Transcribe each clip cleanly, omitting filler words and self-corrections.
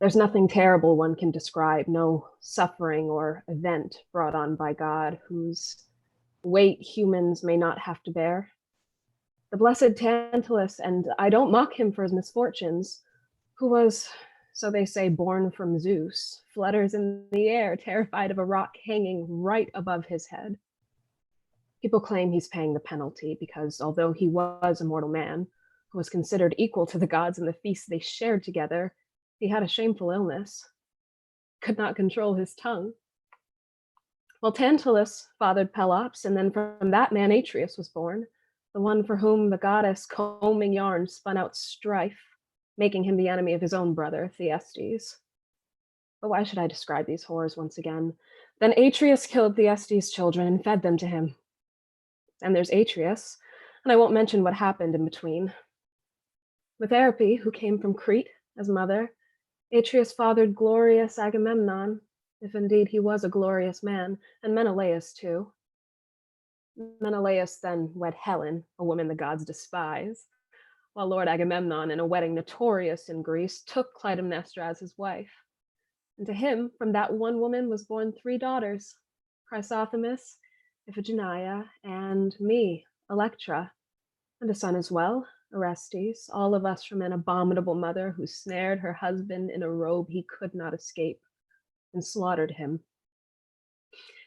There's nothing terrible one can describe, no suffering or event brought on by God whose weight humans may not have to bear. The blessed Tantalus, and I don't mock him for his misfortunes, who was, so they say, born from Zeus, flutters in the air, terrified of a rock hanging right above his head. People claim he's paying the penalty because although he was a mortal man, who was considered equal to the gods in the feasts they shared together, he had a shameful illness, could not control his tongue. Well, Tantalus fathered Pelops, and then from that man Atreus was born, the one for whom the goddess combing yarn spun out strife, making him the enemy of his own brother, Thyestes. But why should I describe these horrors once again? Then Atreus killed Thyestes' children and fed them to him. And there's Atreus, and I won't mention what happened in between. With Euripides, who came from Crete as mother, Atreus fathered glorious Agamemnon, if indeed he was a glorious man, and Menelaus too. Menelaus then wed Helen, a woman the gods despise, while Lord Agamemnon, in a wedding notorious in Greece, took Clytemnestra as his wife. And to him, from that one woman was born 3 daughters, Chrysothemis, Iphigenia, and me, Electra, and a son as well, Orestes, all of us from an abominable mother who snared her husband in a robe he could not escape and slaughtered him.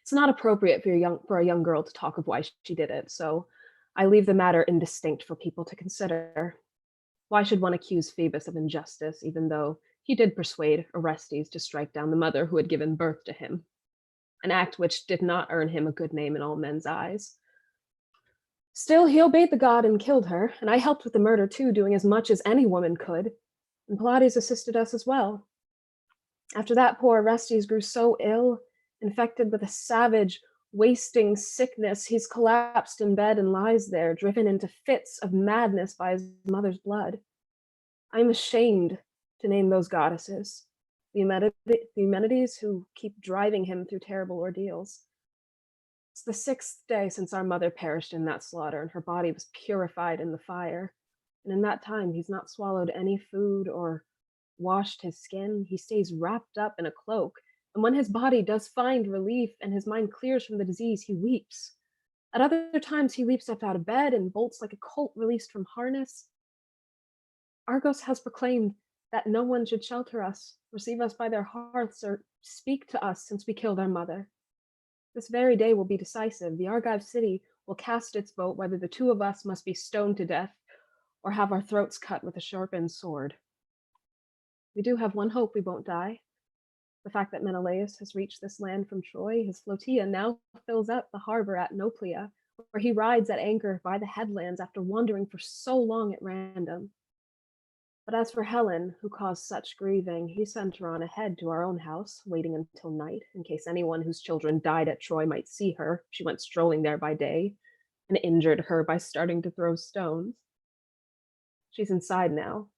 It's not appropriate for a young girl to talk of why she did it, so I leave the matter indistinct for people to consider. Why should one accuse Phoebus of injustice, even though he did persuade Orestes to strike down the mother who had given birth to him, an act which did not earn him a good name in all men's eyes? Still, he obeyed the god and killed her, and I helped with the murder too, doing as much as any woman could, and Pylades assisted us as well. After that, poor Orestes grew so ill, infected with a savage, wasting sickness, he's collapsed in bed and lies there, driven into fits of madness by his mother's blood. I'm ashamed to name those goddesses, the Eumenides who keep driving him through terrible ordeals. It's the 6th day since our mother perished in that slaughter, and her body was purified in the fire. And in that time, he's not swallowed any food or washed his skin. He stays wrapped up in a cloak. And when his body does find relief and his mind clears from the disease, he weeps. At other times, he leaps up out of bed and bolts like a colt released from harness. Argos has proclaimed that no one should shelter us, receive us by their hearths, or speak to us since we killed our mother. This very day will be decisive. The Argive city will cast its vote whether the 2 of us must be stoned to death or have our throats cut with a sharpened sword. We do have one hope we won't die. The fact that Menelaus has reached this land from Troy, his flotilla now fills up the harbor at Nauplia, where he rides at anchor by the headlands after wandering for so long at random. But as for Helen, who caused such grieving, he sent her on ahead to our own house, waiting until night, in case anyone whose children died at Troy might see her. She went strolling there by day, and injured her by starting to throw stones. She's inside now,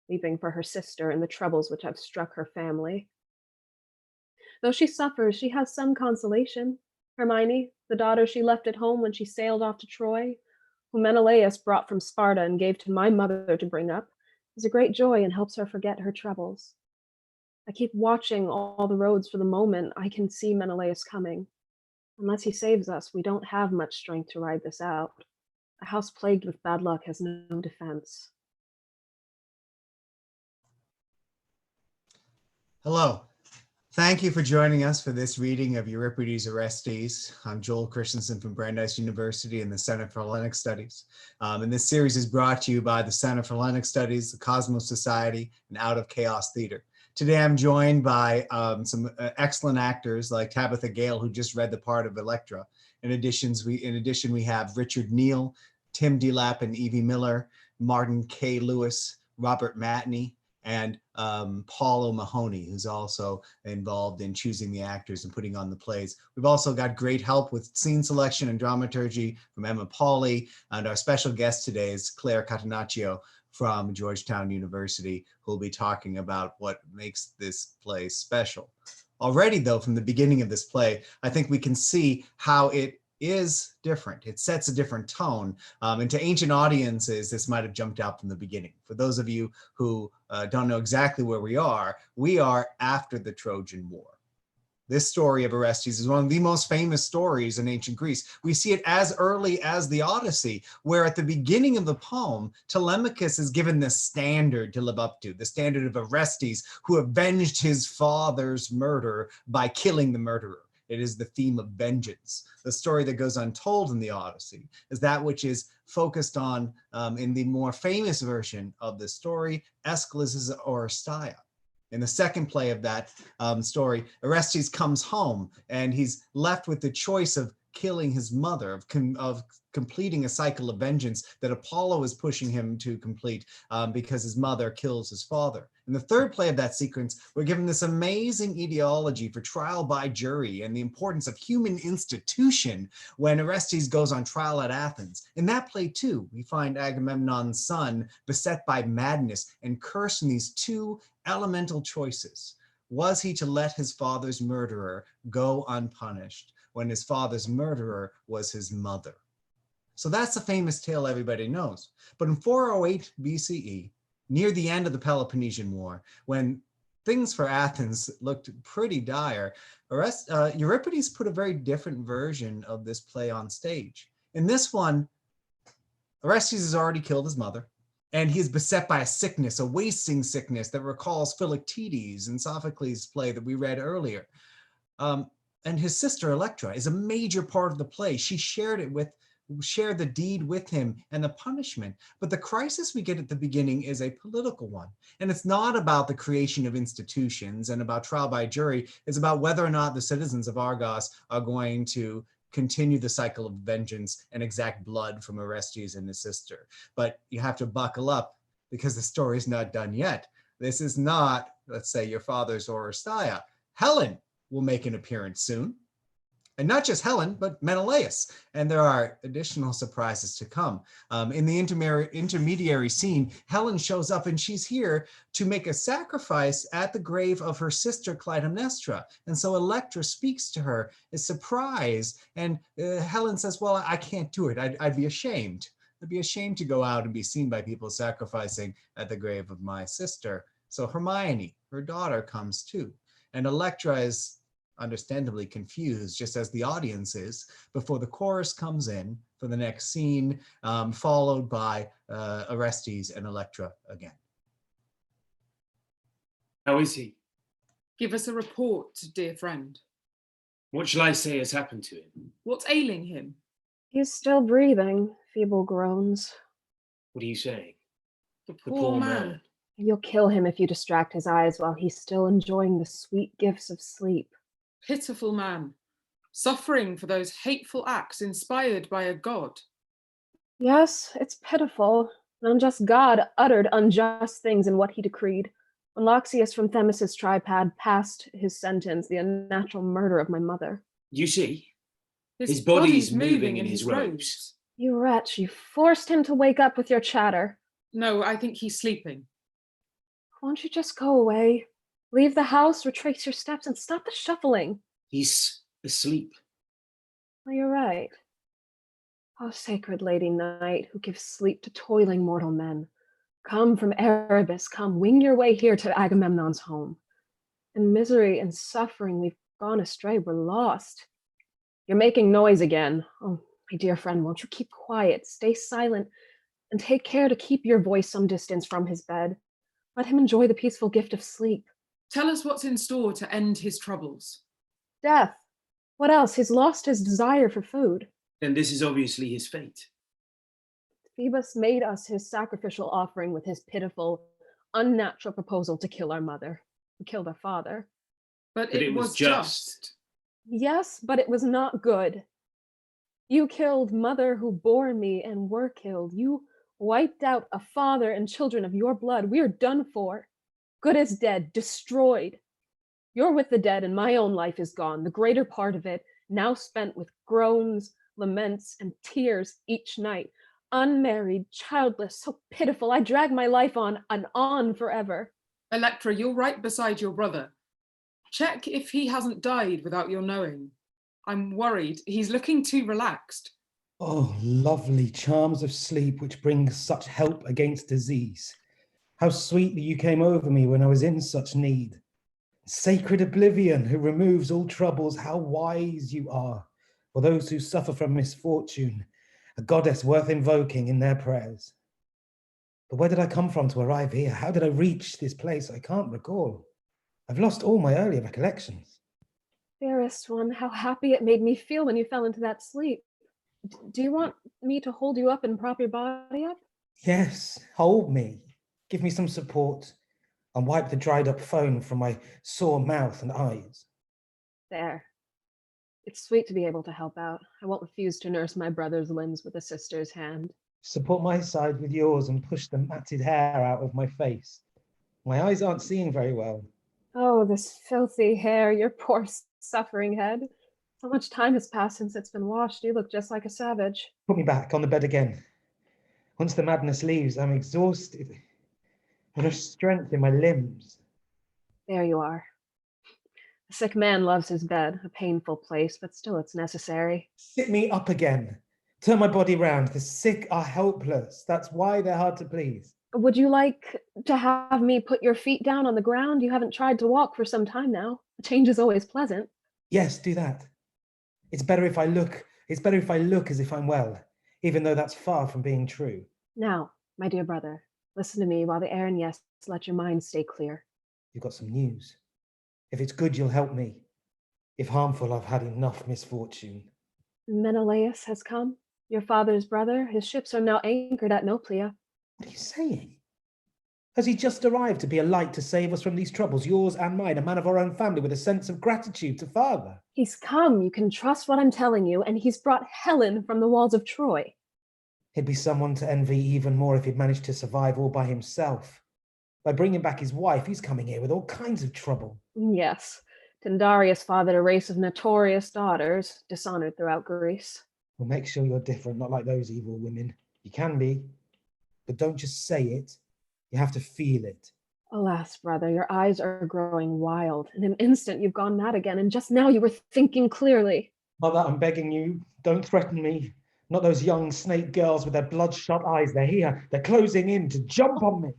weeping for her sister and the troubles which have struck her family. Though she suffers, she has some consolation. Hermione, the daughter she left at home when she sailed off to Troy, whom Menelaus brought from Sparta and gave to my mother to bring up, is a great joy and helps her forget her troubles. I keep watching all the roads for the moment I can see Menelaus coming. Unless he saves us, we don't have much strength to ride this out. A house plagued with bad luck has no defense. Hello. Thank you for joining us for this reading of Euripides Orestes. I'm Joel Christensen from Brandeis University and the Center for Hellenic Studies. And this series is brought to you by the Center for Hellenic Studies, the Cosmos Society, and Out of Chaos Theater. Today I'm joined by some excellent actors like Tabatha Gayle, who just read the part of Electra. In addition, we have Richard Neale, Tim Delap and Evie Miller, Martin K. Lewis, Robert Matney, and Paul O'Mahony, who's also involved in choosing the actors and putting on the plays. We've also got great help with scene selection and dramaturgy from Emma Pauley, and our special guest today is Claire Catenaccio from Georgetown University, who will be talking about what makes this play special. Already, though, from the beginning of this play, I think we can see how it is different. It sets a different tone. And to ancient audiences, this might have jumped out from the beginning. For those of you who don't know exactly where we are after the Trojan War. This story of Orestes is one of the most famous stories in ancient Greece. We see it as early as the Odyssey, where at the beginning of the poem, Telemachus is given this standard to live up to, the standard of Orestes, who avenged his father's murder by killing the murderer. It is the theme of vengeance. The story that goes untold in the Odyssey is that which is focused on, in the more famous version of the story, Aeschylus's Oresteia. In the second play of that story, Orestes comes home and he's left with the choice of killing his mother, of completing a cycle of vengeance that Apollo is pushing him to complete because his mother kills his father. In the third play of that sequence, we're given this amazing etiology for trial by jury and the importance of human institution when Orestes goes on trial at Athens. In that play too, we find Agamemnon's son beset by madness and cursed in these two elemental choices. Was he to let his father's murderer go unpunished when his father's murderer was his mother? So that's a famous tale everybody knows. But in 408 BCE, near the end of the Peloponnesian War, when things for Athens looked pretty dire, Euripides put a very different version of this play on stage. In this one, Orestes has already killed his mother, and he is beset by a sickness, a wasting sickness that recalls Philoctetes in Sophocles' play that we read earlier. And his sister Electra is a major part of the play. She shared the deed with him and the punishment. But the crisis we get at the beginning is a political one. And it's not about the creation of institutions and about trial by jury. It's about whether or not the citizens of Argos are going to continue the cycle of vengeance and exact blood from Orestes and his sister. But you have to buckle up because the story is not done yet. This is not, let's say, your father's Oresteia. Helen will make an appearance soon. And not just Helen, but Menelaus. And there are additional surprises to come. In the intermediary scene, Helen shows up and she's here to make a sacrifice at the grave of her sister Clytemnestra. And so Electra speaks to her, is surprised. And Helen says, well, I can't do it. I'd be ashamed. I'd be ashamed to go out and be seen by people sacrificing at the grave of my sister. So Hermione, her daughter, comes too. And Electra is understandably confused, just as the audience is, before the chorus comes in for the next scene, followed by Orestes and Electra again. How is he? Give us a report, dear friend. What shall I say has happened to him? What's ailing him? He's still breathing, feeble groans. What are you saying? The poor man. You'll kill him if you distract his eyes while he's still enjoying the sweet gifts of sleep. Pitiful man, suffering for those hateful acts inspired by a god. Yes, it's pitiful. An unjust god uttered unjust things in what he decreed. When Loxias from Themis' tripod passed his sentence, the unnatural murder of my mother. You see, his body's moving in his robes. You wretch, you forced him to wake up with your chatter. No, I think he's sleeping. Won't you just go away? Leave the house, retrace your steps, and stop the shuffling. He's asleep. Well, you're right. O sacred Lady Night, who gives sleep to toiling mortal men, come from Erebus, come, wing your way here to Agamemnon's home. In misery and suffering, we've gone astray, we're lost. You're making noise again. Oh, my dear friend, won't you keep quiet, stay silent, and take care to keep your voice some distance from his bed. Let him enjoy the peaceful gift of sleep. Tell us what's in store to end his troubles. Death. What else? He's lost his desire for food. Then this is obviously his fate. Phoebus made us his sacrificial offering with his pitiful, unnatural proposal to kill our mother, who killed our father. But it was just. Yes, but it was not good. You killed mother who bore me and were killed. You wiped out a father and children of your blood. We are done for. Good as dead, destroyed. You're with the dead and my own life is gone, the greater part of it, now spent with groans, laments, and tears each night. Unmarried, childless, so pitiful, I drag my life on and on forever. Electra, you're right beside your brother. Check if he hasn't died without your knowing. I'm worried. He's looking too relaxed. Oh, lovely charms of sleep which bring such help against disease. How sweetly you came over me when I was in such need. Sacred oblivion who removes all troubles, how wise you are for those who suffer from misfortune, a goddess worth invoking in their prayers. But where did I come from to arrive here? How did I reach this place? I can't recall. I've lost all my earlier recollections. Dearest one, how happy it made me feel when you fell into that sleep. Do you want me to hold you up and prop your body up? Yes, hold me. Give me some support and wipe the dried up foam from my sore mouth and eyes. There. It's sweet to be able to help out. I won't refuse to nurse my brother's limbs with a sister's hand. Support my side with yours and push the matted hair out of my face. My eyes aren't seeing very well. Oh, this filthy hair, your poor suffering head. So much time has passed since it's been washed. You look just like a savage. Put me back on the bed again. Once the madness leaves, I'm exhausted. There's no strength in my limbs. There you are. A sick man loves his bed, a painful place, but still it's necessary. Sit me up again. Turn my body round. The sick are helpless. That's why they're hard to please. Would you like to have me put your feet down on the ground? You haven't tried to walk for some time now. A change is always pleasant. Yes, do that. It's better if I look as if I'm well, even though that's far from being true. Now, my dear brother, listen to me while the air and yes, let your mind stay clear. You've got some news. If it's good, you'll help me. If harmful, I've had enough misfortune. Menelaus has come, your father's brother. His ships are now anchored at Noplia. What are you saying? Has he just arrived to be a light to save us from these troubles, yours and mine, a man of our own family with a sense of gratitude to father? He's come, you can trust what I'm telling you, and he's brought Helen from the walls of Troy. He'd be someone to envy even more if he'd managed to survive all by himself. By bringing back his wife, he's coming here with all kinds of trouble. Yes, Tyndareus fathered a race of notorious daughters, dishonored throughout Greece. Well, make sure you're different, not like those evil women. You can be, but don't just say it. You have to feel it. Alas, brother, your eyes are growing wild. In an instant, you've gone mad again, and just now you were thinking clearly. Mother, I'm begging you, don't threaten me. Not those young snake girls with their bloodshot eyes. They're here. They're closing in to jump on me.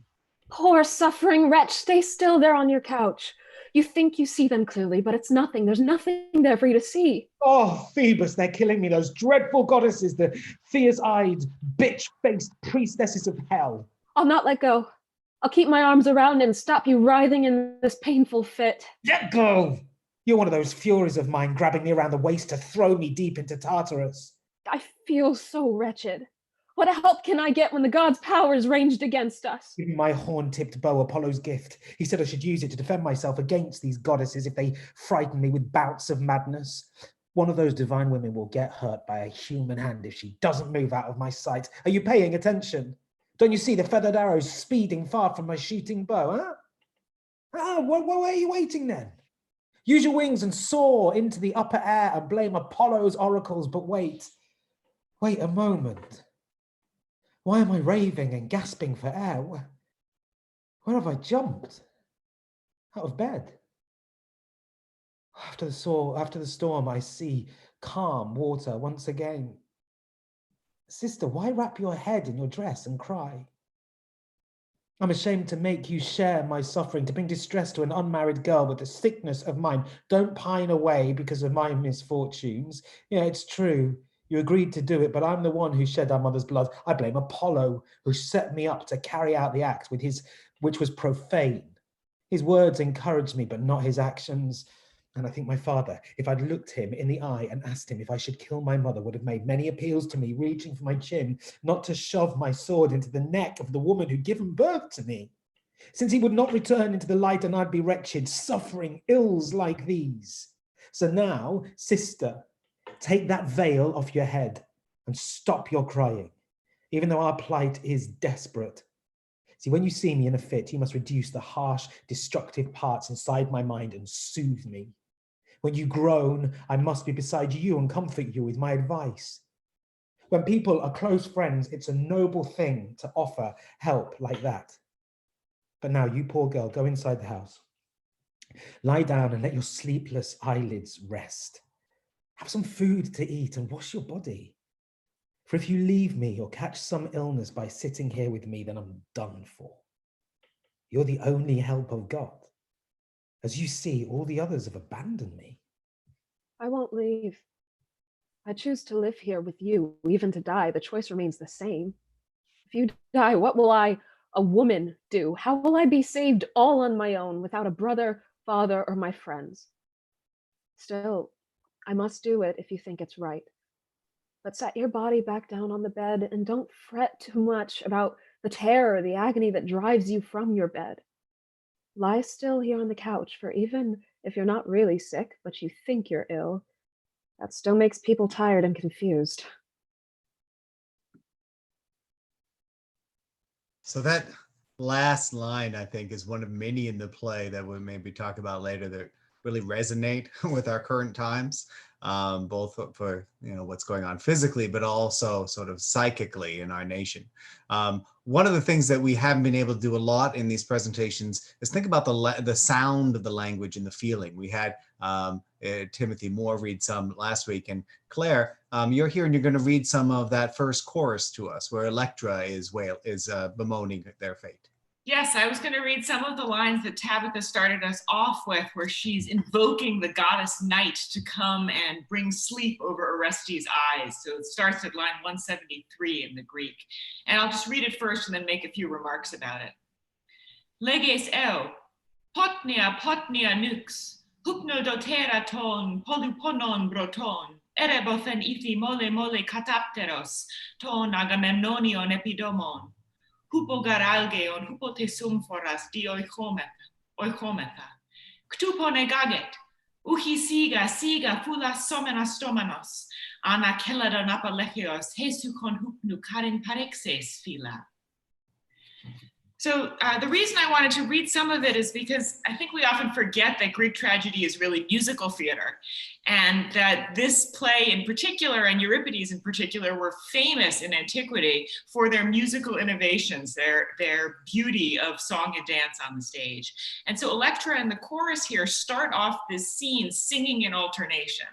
Poor suffering wretch, stay still there on your couch. You think you see them clearly, but it's nothing. There's nothing there for you to see. Oh, Phoebus, they're killing me. Those dreadful goddesses, the fierce-eyed, bitch-faced priestesses of hell. I'll not let go. I'll keep my arms around and stop you writhing in this painful fit. Let go! You're one of those furies of mine grabbing me around the waist to throw me deep into Tartarus. I feel so wretched. What help can I get when the gods' power is ranged against us? Give me my horn-tipped bow, Apollo's gift. He said I should use it to defend myself against these goddesses if they frighten me with bouts of madness. One of those divine women will get hurt by a human hand if she doesn't move out of my sight. Are you paying attention? Don't you see the feathered arrows speeding far from my shooting bow, huh? Why are you waiting then? Use your wings and soar into the upper air and blame Apollo's oracles, but wait a moment. Why am I raving and gasping for air? Where have I jumped? Out of bed. After the storm, I see calm water once again. Sister, why wrap your head in your dress and cry? I'm ashamed to make you share my suffering, to bring distress to an unmarried girl with the sickness of mine. Don't pine away because of my misfortunes. Yeah, it's true. You agreed to do it, but I'm the one who shed our mother's blood. I blame Apollo, who set me up to carry out the act which was profane. His words encouraged me, but not his actions. And I think my father, if I'd looked him in the eye and asked him if I should kill my mother, would have made many appeals to me, reaching for my chin, not to shove my sword into the neck of the woman who'd given birth to me. Since he would not return into the light and I'd be wretched, suffering ills like these. So now, sister, take that veil off your head and stop your crying, even though our plight is desperate. See, when you see me in a fit, you must reduce the harsh, destructive parts inside my mind and soothe me. When you groan, I must be beside you and comfort you with my advice. When people are close friends, it's a noble thing to offer help like that. But now, you poor girl, go inside the house. Lie down and let your sleepless eyelids rest. Have some food to eat and wash your body. For if you leave me or catch some illness by sitting here with me, then I'm done for. You're the only help of God. As you see, all the others have abandoned me. I won't leave. I choose to live here with you, even to die. The choice remains the same. If you die, what will I, a woman, do? How will I be saved all on my own, without a brother, father, or my friends? Still, I must do it if you think it's right. But set your body back down on the bed and don't fret too much about the terror, the agony that drives you from your bed. Lie still here on the couch, for even if you're not really sick, but you think you're ill, that still makes people tired and confused. So that last line, I think, is one of many in the play that we'll maybe talk about later that really resonate with our current times, both for what's going on physically, but also sort of psychically in our nation. One of the things that we haven't been able to do a lot in these presentations is think about the sound of the language and the feeling. We had Timothy Moore read some last week, and Claire, you're here and you're going to read some of that first chorus to us, where Electra is bemoaning their fate. Yes, I was going to read some of the lines that Tabatha started us off with, where she's invoking the goddess night to come and bring sleep over Orestes' eyes. So it starts at line 173 in the Greek. And I'll just read it first and then make a few remarks about it. Leges eo, potnia nux, hypnodotera ton, polyponon broton, erebothen ithi mole catapteros, ton agamemnonion epidomon. Hupogaralgeon hupotesumforas di oikometha. Ktupone gaget, uhi siga fulas somenas stomanos, ana keladon apalechios, hesu con hupnu karin parexes fila. So the reason I wanted to read some of it is because I think we often forget that Greek tragedy is really musical theater, and that this play in particular and Euripides in particular were famous in antiquity for their musical innovations, their beauty of song and dance on the stage. And so Electra and the chorus here start off this scene singing in alternation.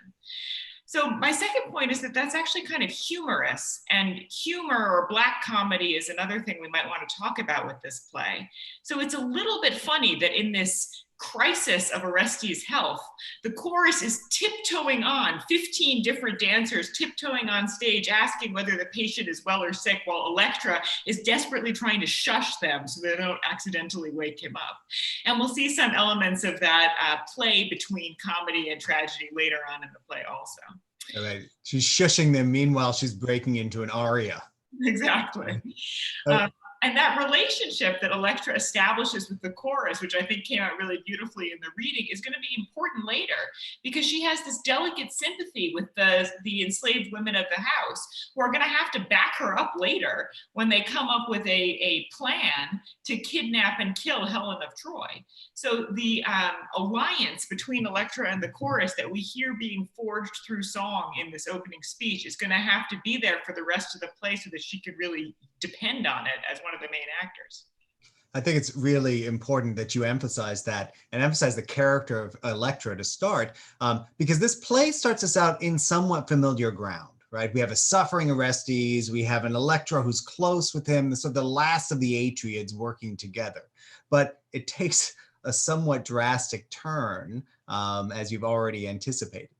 So my second point is that that's actually kind of humorous, and humor or black comedy is another thing we might want to talk about with this play. So it's a little bit funny that in this crisis of Orestes' health, the chorus is tiptoeing on, 15 different dancers tiptoeing on stage, asking whether the patient is well or sick, while Electra is desperately trying to shush them so they don't accidentally wake him up. And we'll see some elements of that play between comedy and tragedy later on in the play also. All right. She's shushing them. Meanwhile, she's breaking into an aria. Exactly. And that relationship that Electra establishes with the chorus, which I think came out really beautifully in the reading, is going to be important later, because she has this delicate sympathy with the enslaved women of the house, who are going to have to back her up later when they come up with a plan to kidnap and kill Helen of Troy. So the alliance between Electra and the chorus that we hear being forged through song in this opening speech is going to have to be there for the rest of the play so that she could really depend on it as one of the main actors. I think it's really important that you emphasize that and emphasize the character of Electra to start, because this play starts us out in somewhat familiar ground, right? We have a suffering Orestes, we have an Electra who's close with him, so the last of the Atriids working together. But it takes a somewhat drastic turn, as you've already anticipated.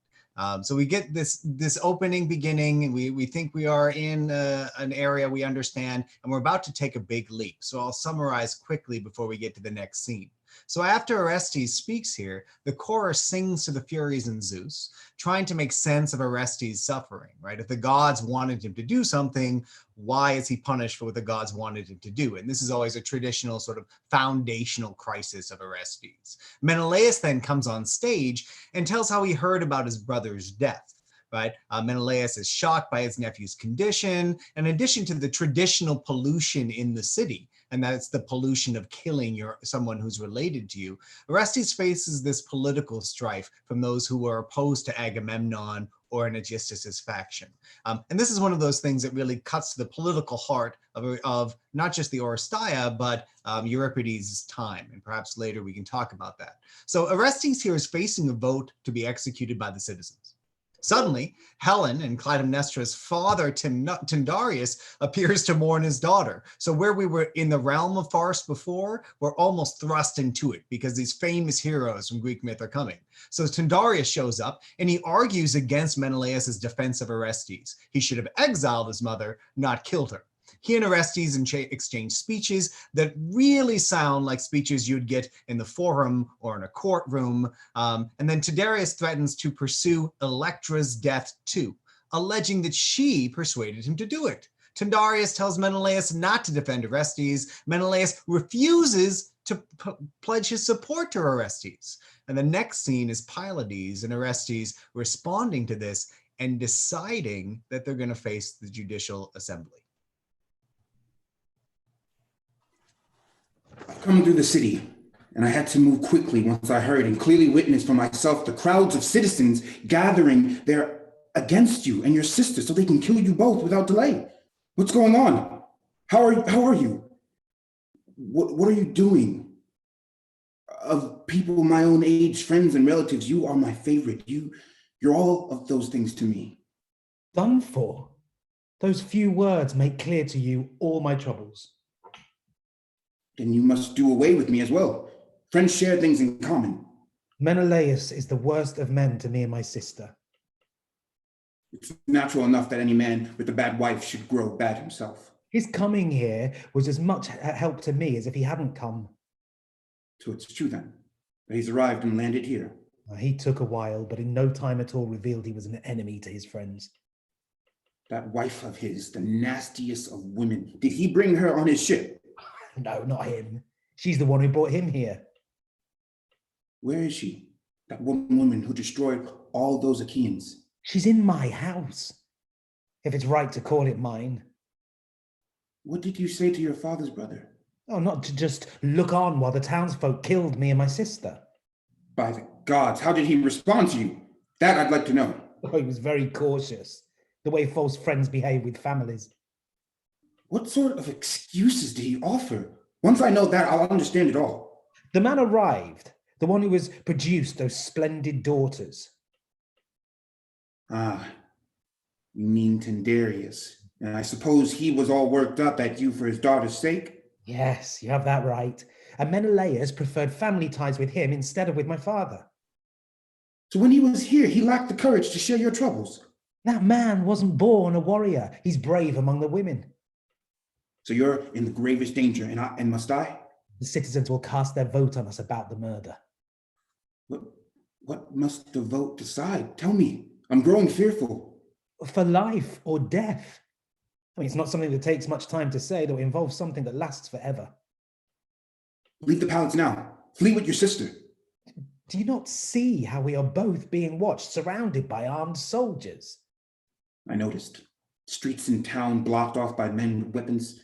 So we get this opening beginning, and we think we are in an area we understand, and we're about to take a big leap. So I'll summarize quickly before we get to the next scene. So after Orestes speaks here, the chorus sings to the Furies and Zeus, trying to make sense of Orestes' suffering, right? If the gods wanted him to do something, why is he punished for what the gods wanted him to do? And this is always a traditional sort of foundational crisis of Orestes. Menelaus then comes on stage and tells how he heard about his brother's death. Right? Menelaus is shocked by his nephew's condition, in addition to the traditional pollution in the city, and that's the pollution of killing someone who's related to you. Orestes faces this political strife from those who are opposed to Agamemnon or an Aegisthus' faction. And this is one of those things that really cuts to the political heart of not just the Oresteia, but Euripides' time. And perhaps later we can talk about that. So Orestes here is facing a vote to be executed by the citizens. Suddenly, Helen and Clytemnestra's father, Tyndareus, appears to mourn his daughter. So where we were in the realm of farce before, we're almost thrust into it because these famous heroes from Greek myth are coming. So Tyndareus shows up and he argues against Menelaus' defense of Orestes. He should have exiled his mother, not killed her. He and Orestes exchange speeches that really sound like speeches you'd get in the forum or in a courtroom. And then Tyndareus threatens to pursue Electra's death too, alleging that she persuaded him to do it. Tyndareus tells Menelaus not to defend Orestes. Menelaus refuses to pledge his support to Orestes. And the next scene is Pylades and Orestes responding to this and deciding that they're going to face the judicial assembly. I've come through the city, and I had to move quickly once I heard and clearly witnessed for myself the crowds of citizens gathering there against you and your sister so they can kill you both without delay. What's going on? How are you? What are you doing? Of people my own age, friends and relatives, you are my favorite. You're all of those things to me. Done for? Those few words make clear to you all my troubles. Then you must do away with me as well. Friends share things in common. Menelaus is the worst of men to me and my sister. It's natural enough that any man with a bad wife should grow bad himself. His coming here was as much help to me as if he hadn't come. So it's true then, that he's arrived and landed here. He took a while, but in no time at all revealed he was an enemy to his friends. That wife of his, the nastiest of women, did he bring her on his ship? No, not him. She's the one who brought him here. Where is she? That one woman who destroyed all those Achaeans. She's in my house, if it's right to call it mine. What did you say to your father's brother? Oh, not to just look on while the townsfolk killed me and my sister. By the gods, how did he respond to you? That I'd like to know. Oh, he was very cautious, the way false friends behave with families. What sort of excuses did he offer? Once I know that, I'll understand it all. The man arrived, the one who has produced those splendid daughters. Ah, you mean Tyndareus. And I suppose he was all worked up at you for his daughter's sake? Yes, you have that right. And Menelaus preferred family ties with him instead of with my father. So when he was here, he lacked the courage to share your troubles. That man wasn't born a warrior. He's brave among the women. So you're in the gravest danger and must die? The citizens will cast their vote on us about the murder. What must the vote decide? Tell me. I'm growing fearful. For life or death. I mean, it's not something that takes much time to say, though it involves something that lasts forever. Leave the palace now. Flee with your sister. Do you not see how we are both being watched, surrounded by armed soldiers? I noticed. Streets in town blocked off by men with weapons.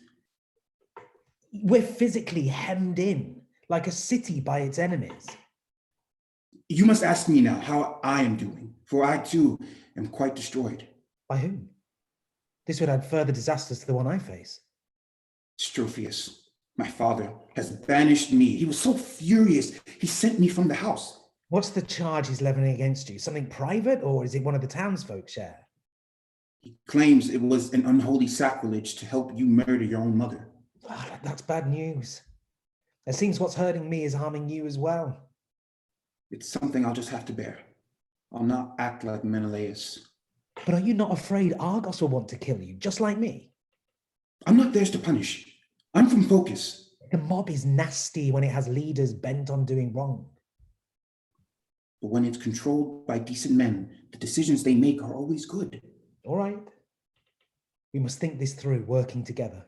We're physically hemmed in, like a city by its enemies. You must ask me now how I am doing, for I too am quite destroyed. By whom? This would add further disasters to the one I face. Strophius, my father, has banished me. He was so furious, he sent me from the house. What's the charge he's leveling against you? Something private, or is it one of the townsfolk share? He claims it was an unholy sacrilege to help you murder your own mother. Oh, that's bad news. It seems what's hurting me is harming you as well. It's something I'll just have to bear. I'll not act like Menelaus. But are you not afraid Argos will want to kill you, just like me? I'm not theirs to punish. I'm from Focus. The mob is nasty when it has leaders bent on doing wrong. But when it's controlled by decent men, the decisions they make are always good. All right. We must think this through, working together.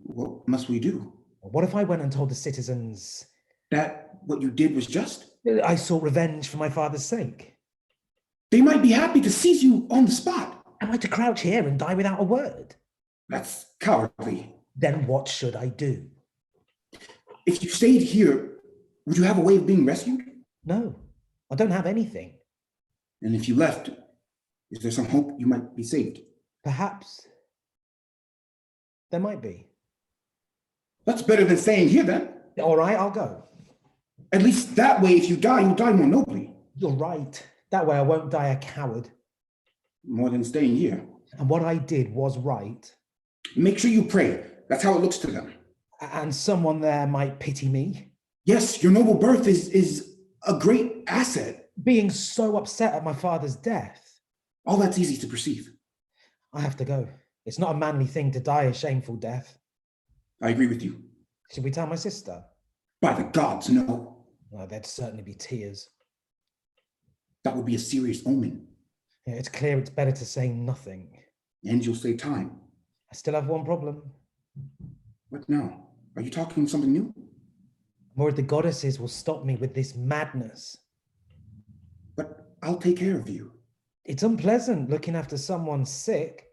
What must we do? What if I went and told the citizens that what you did was just? I sought revenge for my father's sake. They might be happy to seize you on the spot. Am I to crouch here and die without a word? That's cowardly. Then what should I do? If you stayed here, would you have a way of being rescued? No, I don't have anything. And if you left, is there some hope you might be saved? Perhaps. There might be. That's better than staying here then. All right, I'll go. At least that way, if you die, you'll die more nobly. You're right. That way I won't die a coward. More than staying here. And what I did was right. Make sure you pray. That's how it looks to them. And someone there might pity me. Yes, your noble birth is a great asset. Being so upset at my father's death. All that's easy to perceive. I have to go. It's not a manly thing to die a shameful death. I agree with you. Should we tell my sister? By the gods, no. Oh, there'd certainly be tears. That would be a serious omen. Yeah, it's clear it's better to say nothing. And you'll save time. I still have one problem. What now? Are you talking something new? I'm worried the goddesses will stop me with this madness. But I'll take care of you. It's unpleasant looking after someone sick.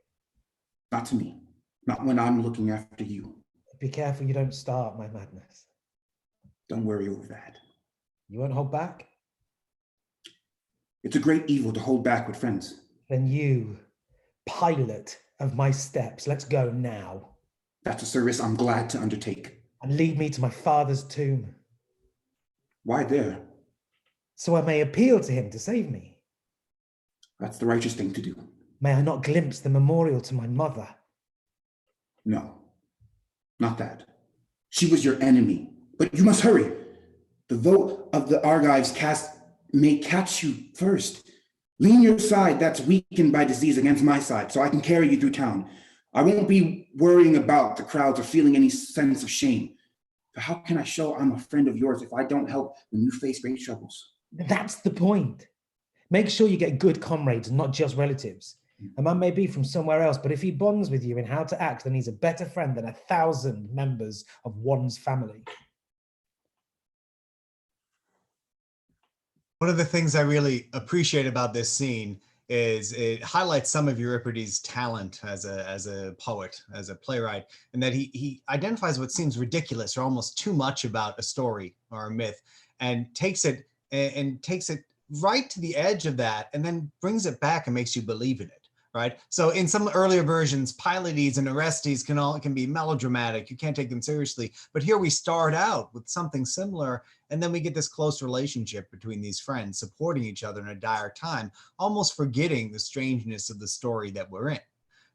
Not to me. Not when I'm looking after you. Be careful you don't start my madness. Don't worry over that. You won't hold back? It's a great evil to hold back with friends. Then you, pilot of my steps, let's go now. That's a service I'm glad to undertake. And lead me to my father's tomb. Why there? So I may appeal to him to save me. That's the righteous thing to do. May I not glimpse the memorial to my mother? No, not that. She was your enemy, but you must hurry. The vote of the Argives cast may catch you first. Lean your side that's weakened by disease against my side, so I can carry you through town. I won't be worrying about the crowds or feeling any sense of shame. But how can I show I'm a friend of yours if I don't help when you face great troubles? That's the point. Make sure you get good comrades and not just relatives. A man may be from somewhere else, but if he bonds with you in how to act, then he's a better friend than 1,000 members of one's family. One of the things I really appreciate about this scene is it highlights some of Euripides' talent as a poet, as a playwright, and that he identifies what seems ridiculous or almost too much about a story or a myth, and takes it right to the edge of that, and then brings it back and makes you believe in it. Right. So in some earlier versions, Pylades and Orestes can be melodramatic. You can't take them seriously. But here we start out with something similar, and then we get this close relationship between these friends supporting each other in a dire time, almost forgetting the strangeness of the story that we're in.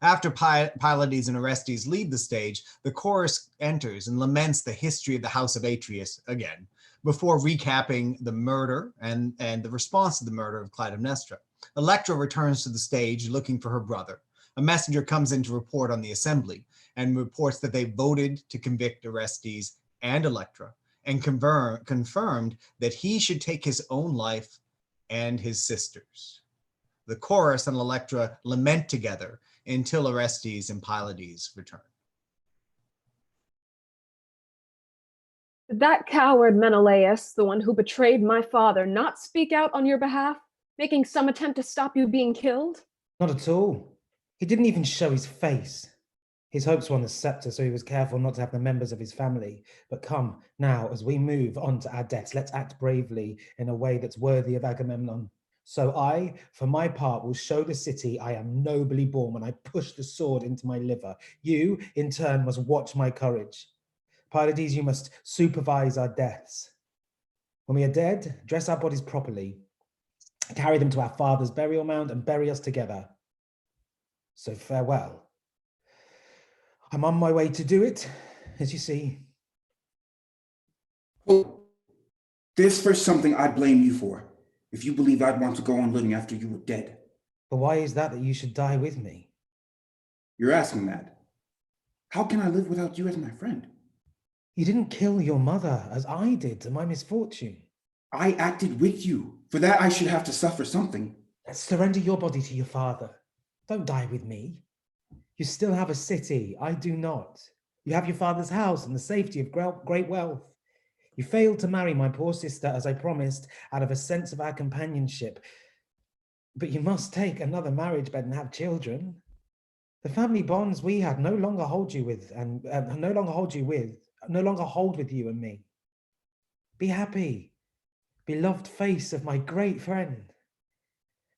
After Pylades and Orestes leave the stage, the chorus enters and laments the history of the house of Atreus again, before recapping the murder and the response to the murder of Clytemnestra. Electra returns to the stage looking for her brother. A messenger comes in to report on the assembly and reports that they voted to convict Orestes and Electra, and confirmed that he should take his own life and his sister's. The chorus and Electra lament together until Orestes and Pylades return. Did that coward Menelaus, the one who betrayed my father, not speak out on your behalf, making some attempt to stop you being killed? Not at all. He didn't even show his face. His hopes were on the scepter, so he was careful not to have the members of his family. But come, now, as we move on to our deaths, let's act bravely in a way that's worthy of Agamemnon. So I, for my part, will show the city I am nobly born when I push the sword into my liver. You, in turn, must watch my courage. Pylades, you must supervise our deaths. When we are dead, dress our bodies properly, carry them to our father's burial mound, and bury us together. So farewell. I'm on my way to do it, as you see. Well, there's first something I blame you for, if you believe I'd want to go on living after you were dead. But why is that you should die with me? You're asking that. How can I live without you as my friend? You didn't kill your mother, as I did to my misfortune. I acted with you. For that, I should have to suffer something. Surrender your body to your father. Don't die with me. You still have a city. I do not. You have your father's house and the safety of great wealth. You failed to marry my poor sister, as I promised, out of a sense of our companionship. But you must take another marriage bed and have children. The family bonds we had no longer hold you with, and no longer hold with you and me. Be happy, beloved face of my great friend.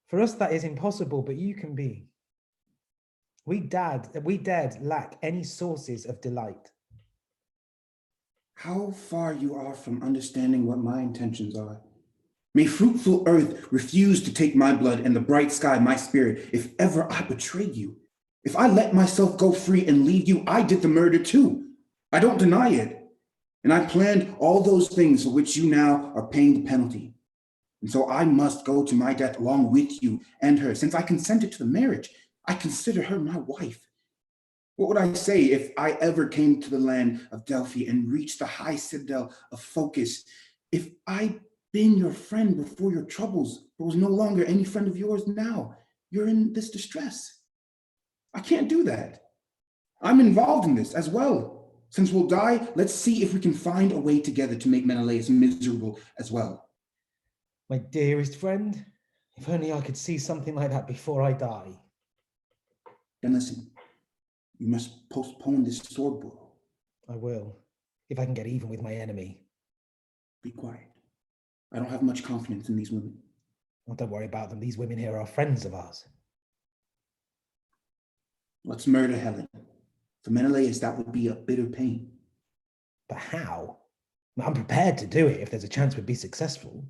For us that is impossible, but you can be. We dead lack any sources of delight. How far you are from understanding what my intentions are. May fruitful earth refuse to take my blood and the bright sky my spirit if ever I betrayed you. If I let myself go free and leave you, I did the murder too. I don't deny it. And I planned all those things for which you now are paying the penalty. And so I must go to my death along with you and her. Since I consented to the marriage, I consider her my wife. What would I say if I ever came to the land of Delphi and reached the high citadel of Focus? If I'd been your friend before your troubles, but was no longer any friend of yours now, you're in this distress. I can't do that. I'm involved in this as well. Since we'll die, let's see if we can find a way together to make Menelaus miserable as well. My dearest friend, if only I could see something like that before I die. Then listen, you must postpone this sword broil. I will, if I can get even with my enemy. Be quiet. I don't have much confidence in these women. Well, don't worry about them. These women here are friends of ours. Let's murder Helen. For Menelaus, that would be a bitter pain. But how? I'm prepared to do it if there's a chance we'd be successful.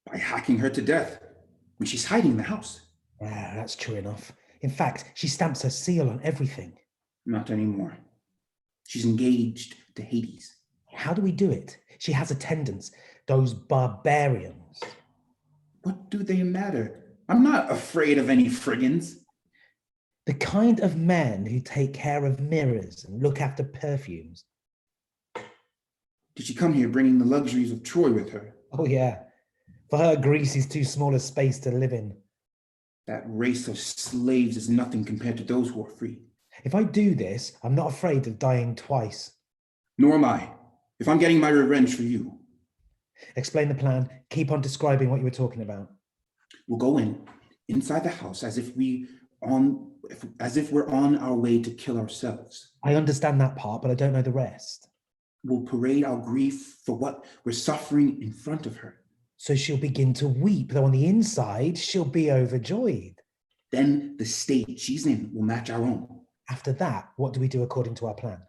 By hacking her to death when she's hiding in the house. Yeah, that's true enough. In fact, she stamps her seal on everything. Not anymore. She's engaged to Hades. How do we do it? She has attendants, those barbarians. What do they matter? I'm not afraid of any friggins. The kind of men who take care of mirrors and look after perfumes. Did she come here bringing the luxuries of Troy with her? Oh yeah. For her, Greece is too small a space to live in. That race of slaves is nothing compared to those who are free. If I do this, I'm not afraid of dying twice. Nor am I, if I'm getting my revenge for you. Explain the plan. Keep on describing what you were talking about. We'll go inside the house as if we're on our way to kill ourselves. I understand that part, but I don't know the rest. We'll parade our grief for what we're suffering in front of her. So she'll begin to weep, though on the inside, she'll be overjoyed. Then the state she's in will match our own. After that, what do we do according to our plan?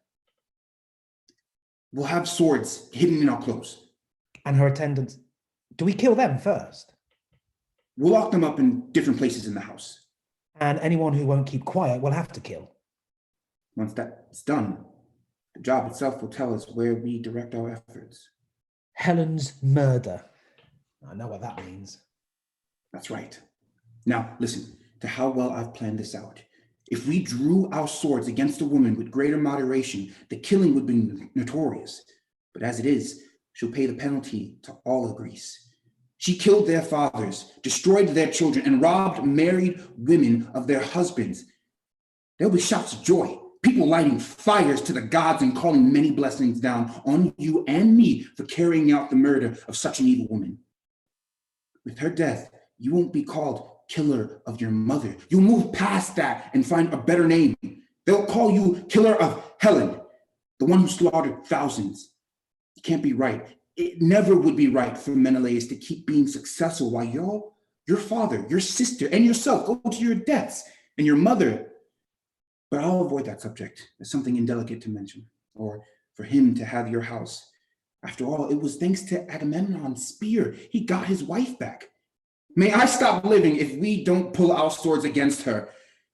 We'll have swords hidden in our clothes. And her attendants, do we kill them first? We'll lock them up in different places in the house. And anyone who won't keep quiet will have to kill. Once that's done, the job itself will tell us where we direct our efforts. Helen's murder. I know what that means. That's right. Now, listen to how well I've planned this out. If we drew our swords against a woman with greater moderation, the killing would be notorious. But as it is, she'll pay the penalty to all of Greece. She killed their fathers, destroyed their children, and robbed married women of their husbands. There'll be shouts of joy, people lighting fires to the gods and calling many blessings down on you and me for carrying out the murder of such an evil woman. With her death, you won't be called killer of your mother. You'll move past that and find a better name. They'll call you killer of Helen, the one who slaughtered thousands. It can't be right. It never would be right for Menelaus to keep being successful while your father, your sister, and yourself go to your deaths, and your mother. But I'll avoid that subject. There's something indelicate to mention, or for him to have your house. After all, it was thanks to Agamemnon's spear he got his wife back. May I stop living if we don't pull our swords against her.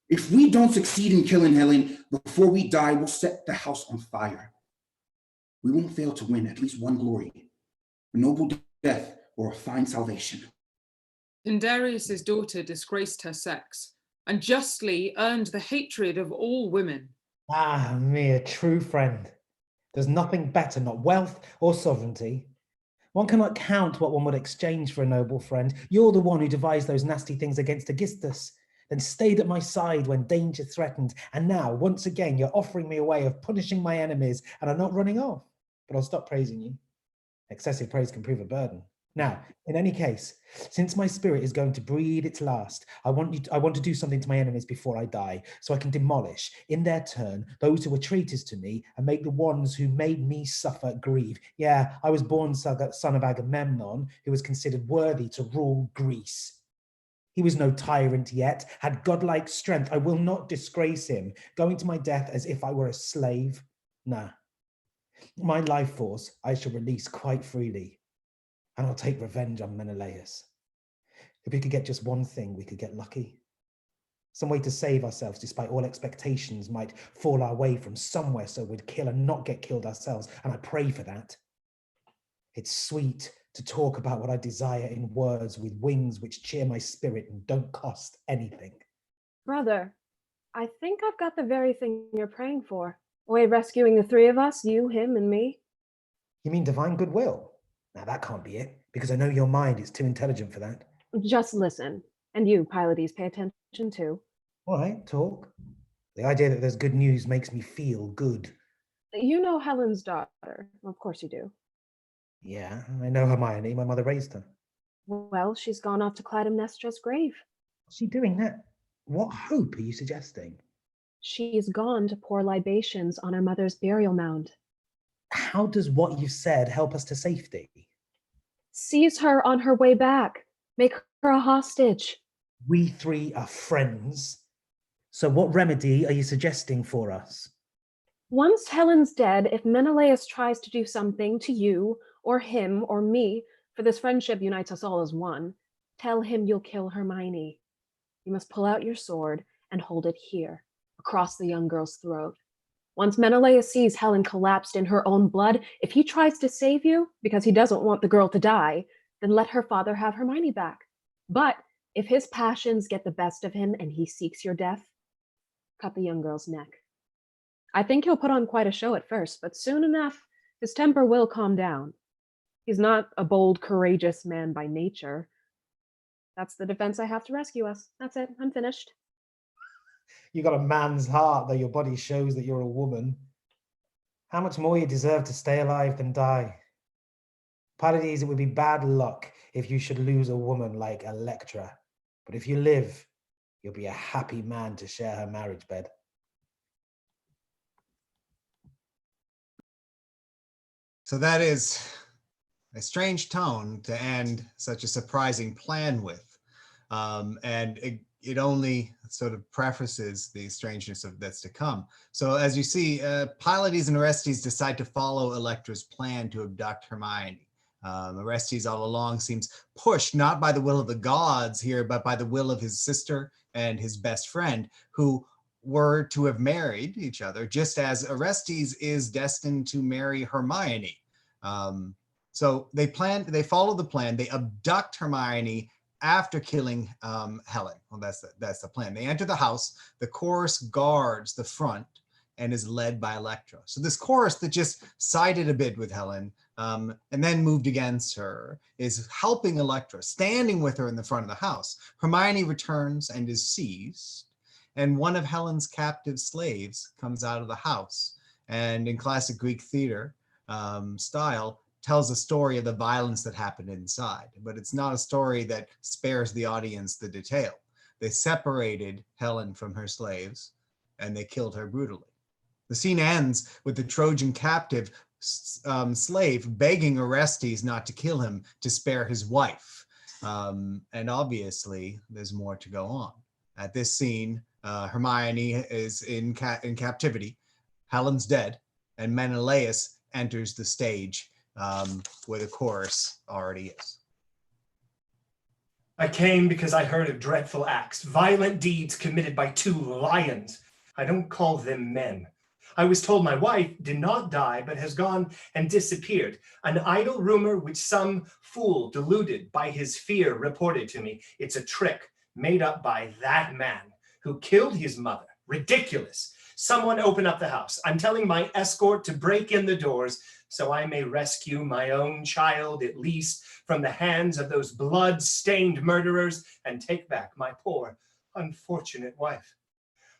If we don't succeed in killing Helen before we die, we'll set the house on fire. We won't fail to win at least one glory, a noble death or a fine salvation. Darius's daughter disgraced her sex and justly earned the hatred of all women. Ah, me, a true friend. There's nothing better, not wealth or sovereignty. One cannot count what one would exchange for a noble friend. You're the one who devised those nasty things against Aegisthus, then stayed at my side when danger threatened. And now, once again, you're offering me a way of punishing my enemies and I'm not running off. But I'll stop praising you. Excessive praise can prove a burden. Now, in any case, since my spirit is going to breathe its last, I want to do something to my enemies before I die, so I can demolish, in their turn, those who were traitors to me and make the ones who made me suffer grieve. Yeah, I was born son of Agamemnon, who was considered worthy to rule Greece. He was no tyrant yet, had godlike strength. I will not disgrace him, going to my death as if I were a slave. Nah. My life force I shall release quite freely. and I'll take revenge on Menelaus. If we could get just one thing, we could get lucky. Some way to save ourselves despite all expectations might fall our way from somewhere so we'd kill and not get killed ourselves, and I pray for that. It's sweet to talk about what I desire in words with wings which cheer my spirit and don't cost anything. Brother, I think I've got the very thing you're praying for. Away rescuing the three of us, you, him, and me. You mean divine goodwill? Now that can't be it, because I know your mind is too intelligent for that. Just listen. And you, Pylades, pay attention too. All right, talk. The idea that there's good news makes me feel good. You know Helen's daughter. Of course you do. Yeah, I know Hermione. My mother raised her. Well, she's gone off to Clytemnestra's grave. What's she doing now? What hope are you suggesting? She's gone to pour libations on her mother's burial mound. How does what you said help us to safety? Seize her on her way back. Make her a hostage. We three are friends. So what remedy are you suggesting for us? Once Helen's dead, if Menelaus tries to do something to you, or him, or me, for this friendship unites us all as one, tell him you'll kill Hermione. You must pull out your sword and hold it here, across the young girl's throat. Once Menelaus sees Helen collapsed in her own blood, if he tries to save you, because he doesn't want the girl to die, then let her father have Hermione back. But if his passions get the best of him and he seeks your death, cut the young girl's neck. I think he'll put on quite a show at first, but soon enough, his temper will calm down. He's not a bold, courageous man by nature. That's the defense I have to rescue us. That's it. I'm finished. You got a man's heart, though your body shows that you're a woman. How much more you deserve to stay alive than die? Pylades, it would be bad luck if you should lose a woman like Electra. But if you live, you'll be a happy man to share her marriage bed. So that is a strange tone to end such a surprising plan with. And it only sort of prefaces the strangeness of that's to come. So as you see, Pylades and Orestes decide to follow Electra's plan to abduct Hermione. Orestes all along seems pushed not by the will of the gods here, but by the will of his sister and his best friend, who were to have married each other, just as Orestes is destined to marry Hermione. So they follow the plan. They abduct Hermione after killing Helen. Well, that's the plan. They enter the house. The chorus guards the front and is led by Electra. So this chorus that just sided a bit with Helen and then moved against her is helping Electra, standing with her in the front of the house. Hermione returns and is seized, and one of Helen's captive slaves comes out of the house, and in classic Greek theater style, tells a story of the violence that happened inside, but it's not a story that spares the audience the detail. They separated Helen from her slaves, and they killed her brutally. The scene ends with the Trojan captive slave begging Orestes not to kill him to spare his wife. And obviously, there's more to go on. At this scene, Hermione is in captivity, Helen's dead, and Menelaus enters the stage where the chorus already is. I came because I heard of dreadful acts, violent deeds committed by two lions. I don't call them men. I was told my wife did not die, but has gone and disappeared. An idle rumor which some fool deluded by his fear reported to me. It's a trick made up by that man who killed his mother. Ridiculous. Someone open up the house. I'm telling my escort to break in the doors so I may rescue my own child, at least, from the hands of those blood-stained murderers and take back my poor, unfortunate wife.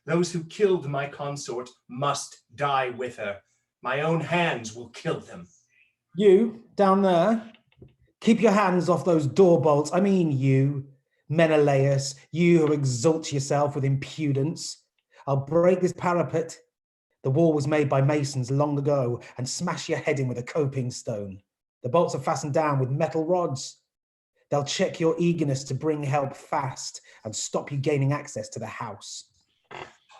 Those who killed my consort must die with her. My own hands will kill them. You, down there, keep your hands off those door bolts. I mean you, Menelaus, you who exalt yourself with impudence. I'll break this parapet. The wall was made by masons long ago, and smash your head in with a coping stone. The bolts are fastened down with metal rods. They'll check your eagerness to bring help fast and stop you gaining access to the house.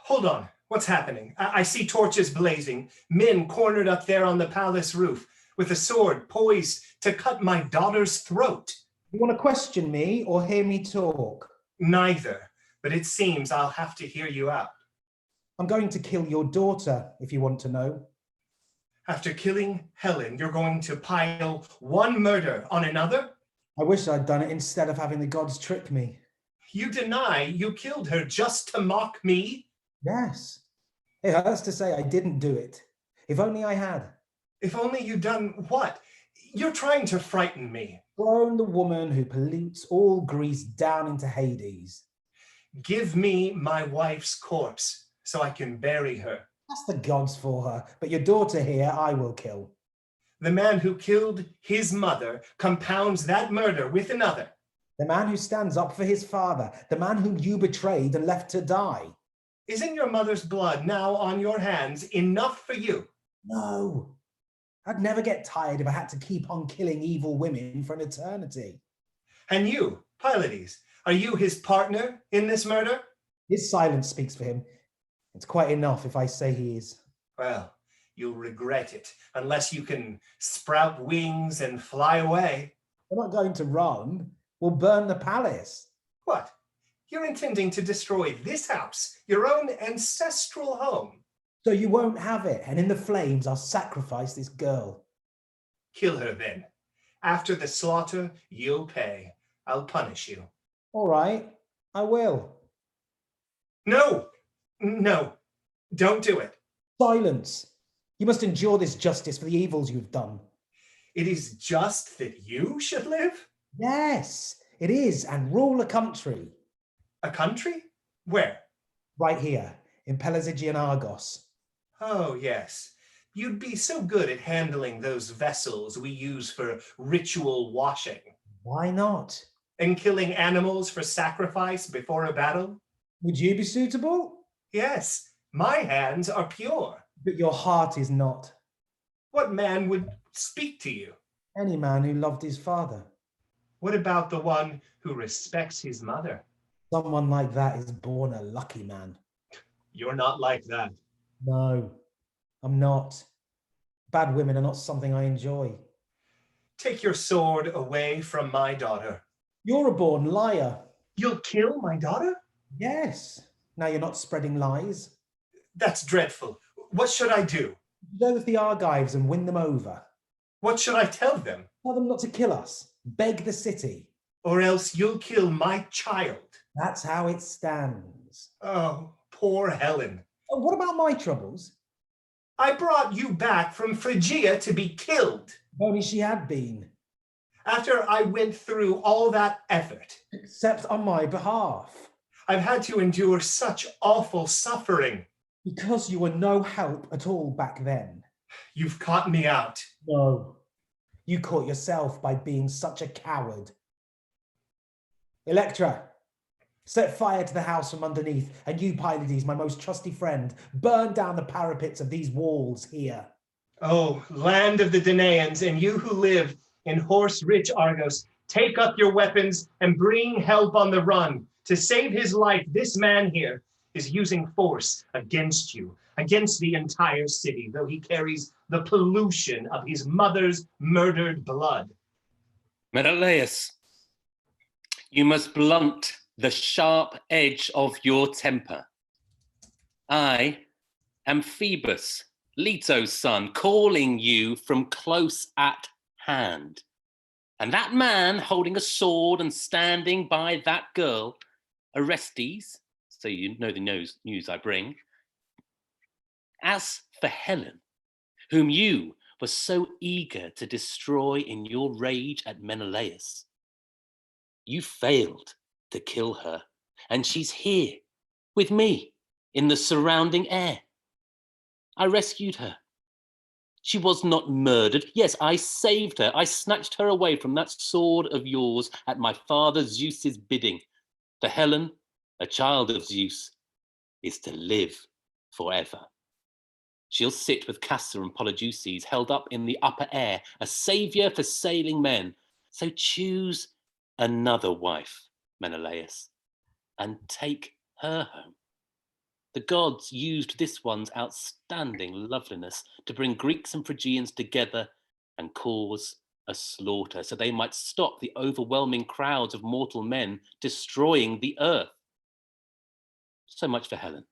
Hold on, what's happening? I see torches blazing, men cornered up there on the palace roof. with a sword poised to cut my daughter's throat. You want to question me or hear me talk? Neither, but it seems I'll have to hear you out. I'm going to kill your daughter, if you want to know. After killing Helen, you're going to pile one murder on another? I wish I'd done it instead of having the gods trick me. You deny you killed her just to mock me? Yes. It hurts to say I didn't do it. If only I had. If only you'd done what? You're trying to frighten me. Thrown the woman who pollutes all Greece down into Hades. Give me my wife's corpse so I can bury her. That's the gods for her, but your daughter here I will kill. The man who killed his mother compounds that murder with another. The man who stands up for his father, the man whom you betrayed and left to die. Isn't your mother's blood now on your hands enough for you? No. I'd never get tired if I had to keep on killing evil women for an eternity. And you, Pylades, are you his partner in this murder? His silence speaks for him. It's quite enough if I say he is. Well, you'll regret it unless you can sprout wings and fly away. We're not going to run. We'll burn the palace. What? You're intending to destroy this house, your own ancestral home? So you won't have it, and in the flames I'll sacrifice this girl. Kill her then. After the slaughter, you'll pay. I'll punish you. All right, I will. No, don't do it. Silence. You must endure this justice for the evils you've done. It is just that you should live? Yes, it is, and rule a country. A country? Where? Right here, in Pelasgian Argos. Oh, yes. You'd be so good at handling those vessels we use for ritual washing. Why not? And killing animals for sacrifice before a battle? Would you be suitable? Yes, my hands are pure. But your heart is not. What man would speak to you? Any man who loved his father. What about the one who respects his mother? Someone like that is born a lucky man. You're not like that. No, I'm not. Bad women are not something I enjoy. Take your sword away from my daughter. You're a born liar. You'll kill my daughter? Yes. Now you're not spreading lies. That's dreadful. What should I do? Go with the Argives and win them over. What should I tell them? Tell them not to kill us. Beg the city. Or else you'll kill my child. That's how it stands. Oh, poor Helen. Oh, what about my troubles? I brought you back from Phrygia to be killed. If only she had been. After I went through all that effort. Except on my behalf. I've had to endure such awful suffering. Because you were no help at all back then. You've caught me out. No. You caught yourself by being such a coward. Electra, set fire to the house from underneath, and you, Pylades, my most trusty friend, burn down the parapets of these walls here. Oh, land of the Danaans, and you who live in horse-rich Argos, take up your weapons and bring help on the run. To save his life, this man here is using force against you, against the entire city, though he carries the pollution of his mother's murdered blood. Menelaus, you must blunt the sharp edge of your temper. I am Phoebus, Leto's son, calling you from close at hand. And that man holding a sword and standing by that girl, Orestes, so you know the news I bring. As for Helen, whom you were so eager to destroy in your rage at Menelaus, you failed to kill her, and she's here with me in the surrounding air. I rescued her. She was not murdered. Yes, I saved her. I snatched her away from that sword of yours at my father Zeus's bidding. For Helen, a child of Zeus, is to live forever. She'll sit with Castor and Polydeuces held up in the upper air, a savior for sailing men. So choose another wife, Menelaus, and take her home. The gods used this one's outstanding loveliness to bring Greeks and Phrygians together and cause a slaughter, so they might stop the overwhelming crowds of mortal men destroying the earth. So much for Helen.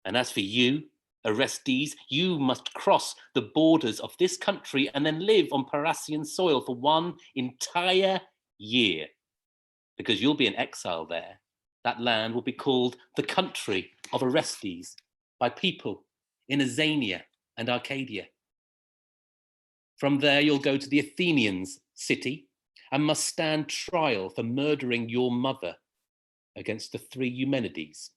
And as for you, Orestes, you must cross the borders of this country and then live on Parasian soil for one entire year, because you'll be in exile there. That land will be called the country of Orestes by people in Azania and Arcadia. From there, you'll go to the Athenians' city and must stand trial for murdering your mother against the 3 Eumenides.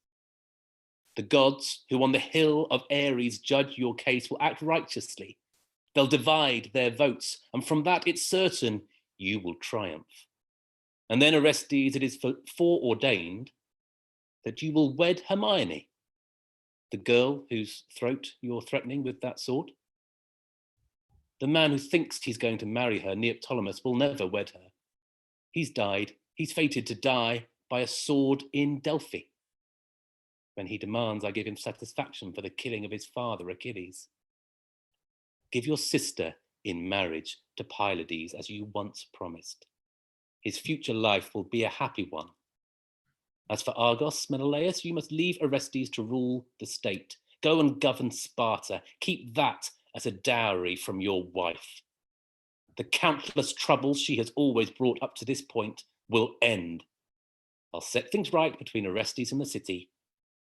The gods who on the hill of Ares judge your case will act righteously. They'll divide their votes, and from that it's certain you will triumph. And then, Orestes, it is foreordained that you will wed Hermione, the girl whose throat you're threatening with that sword. The man who thinks he's going to marry her, Neoptolemus, will never wed her. He's died. He's fated to die by a sword in Delphi, when he demands I give him satisfaction for the killing of his father, Achilles. Give your sister in marriage to Pylades, as you once promised. His future life will be a happy one. As for Argos, Menelaus, you must leave Orestes to rule the state. Go and govern Sparta. Keep that as a dowry from your wife. The countless troubles she has always brought up to this point will end. I'll set things right between Orestes and the city,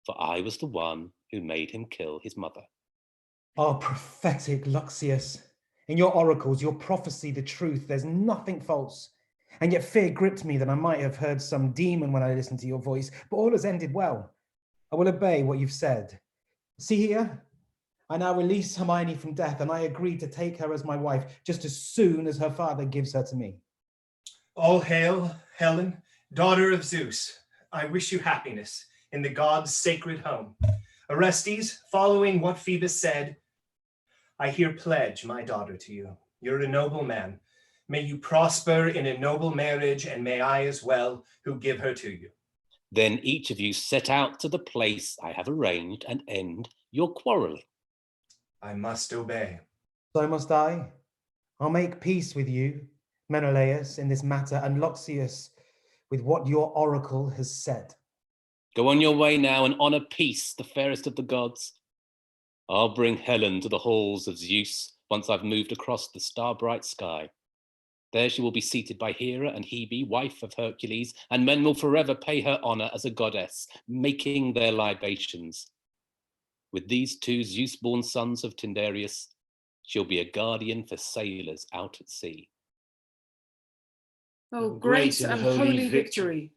for I was the one who made him kill his mother. Oh, prophetic Luxius. In your oracles, your prophecy, the truth, there's nothing false. And yet fear gripped me that I might have heard some demon when I listened to your voice, but all has ended well. I will obey what you've said. See here, I now release Hermione from death, and I agree to take her as my wife just as soon as her father gives her to me. All hail, Helen, daughter of Zeus. I wish you happiness in the gods' sacred home. Orestes, following what Phoebus said, I here pledge my daughter to you. You're a noble man. May you prosper in a noble marriage, and may I as well, who give her to you. Then each of you set out to the place I have arranged and end your quarreling. I must obey. So must I. I'll make peace with you, Menelaus, in this matter, and Luxius, with what your oracle has said. Go on your way now and honor peace, the fairest of the gods. I'll bring Helen to the halls of Zeus once I've moved across the star-bright sky. There she will be seated by Hera and Hebe, wife of Hercules, and men will forever pay her honor as a goddess, making their libations. With these 2 Zeus-born sons of Tyndareus, she'll be a guardian for sailors out at sea. Oh, great and holy victory.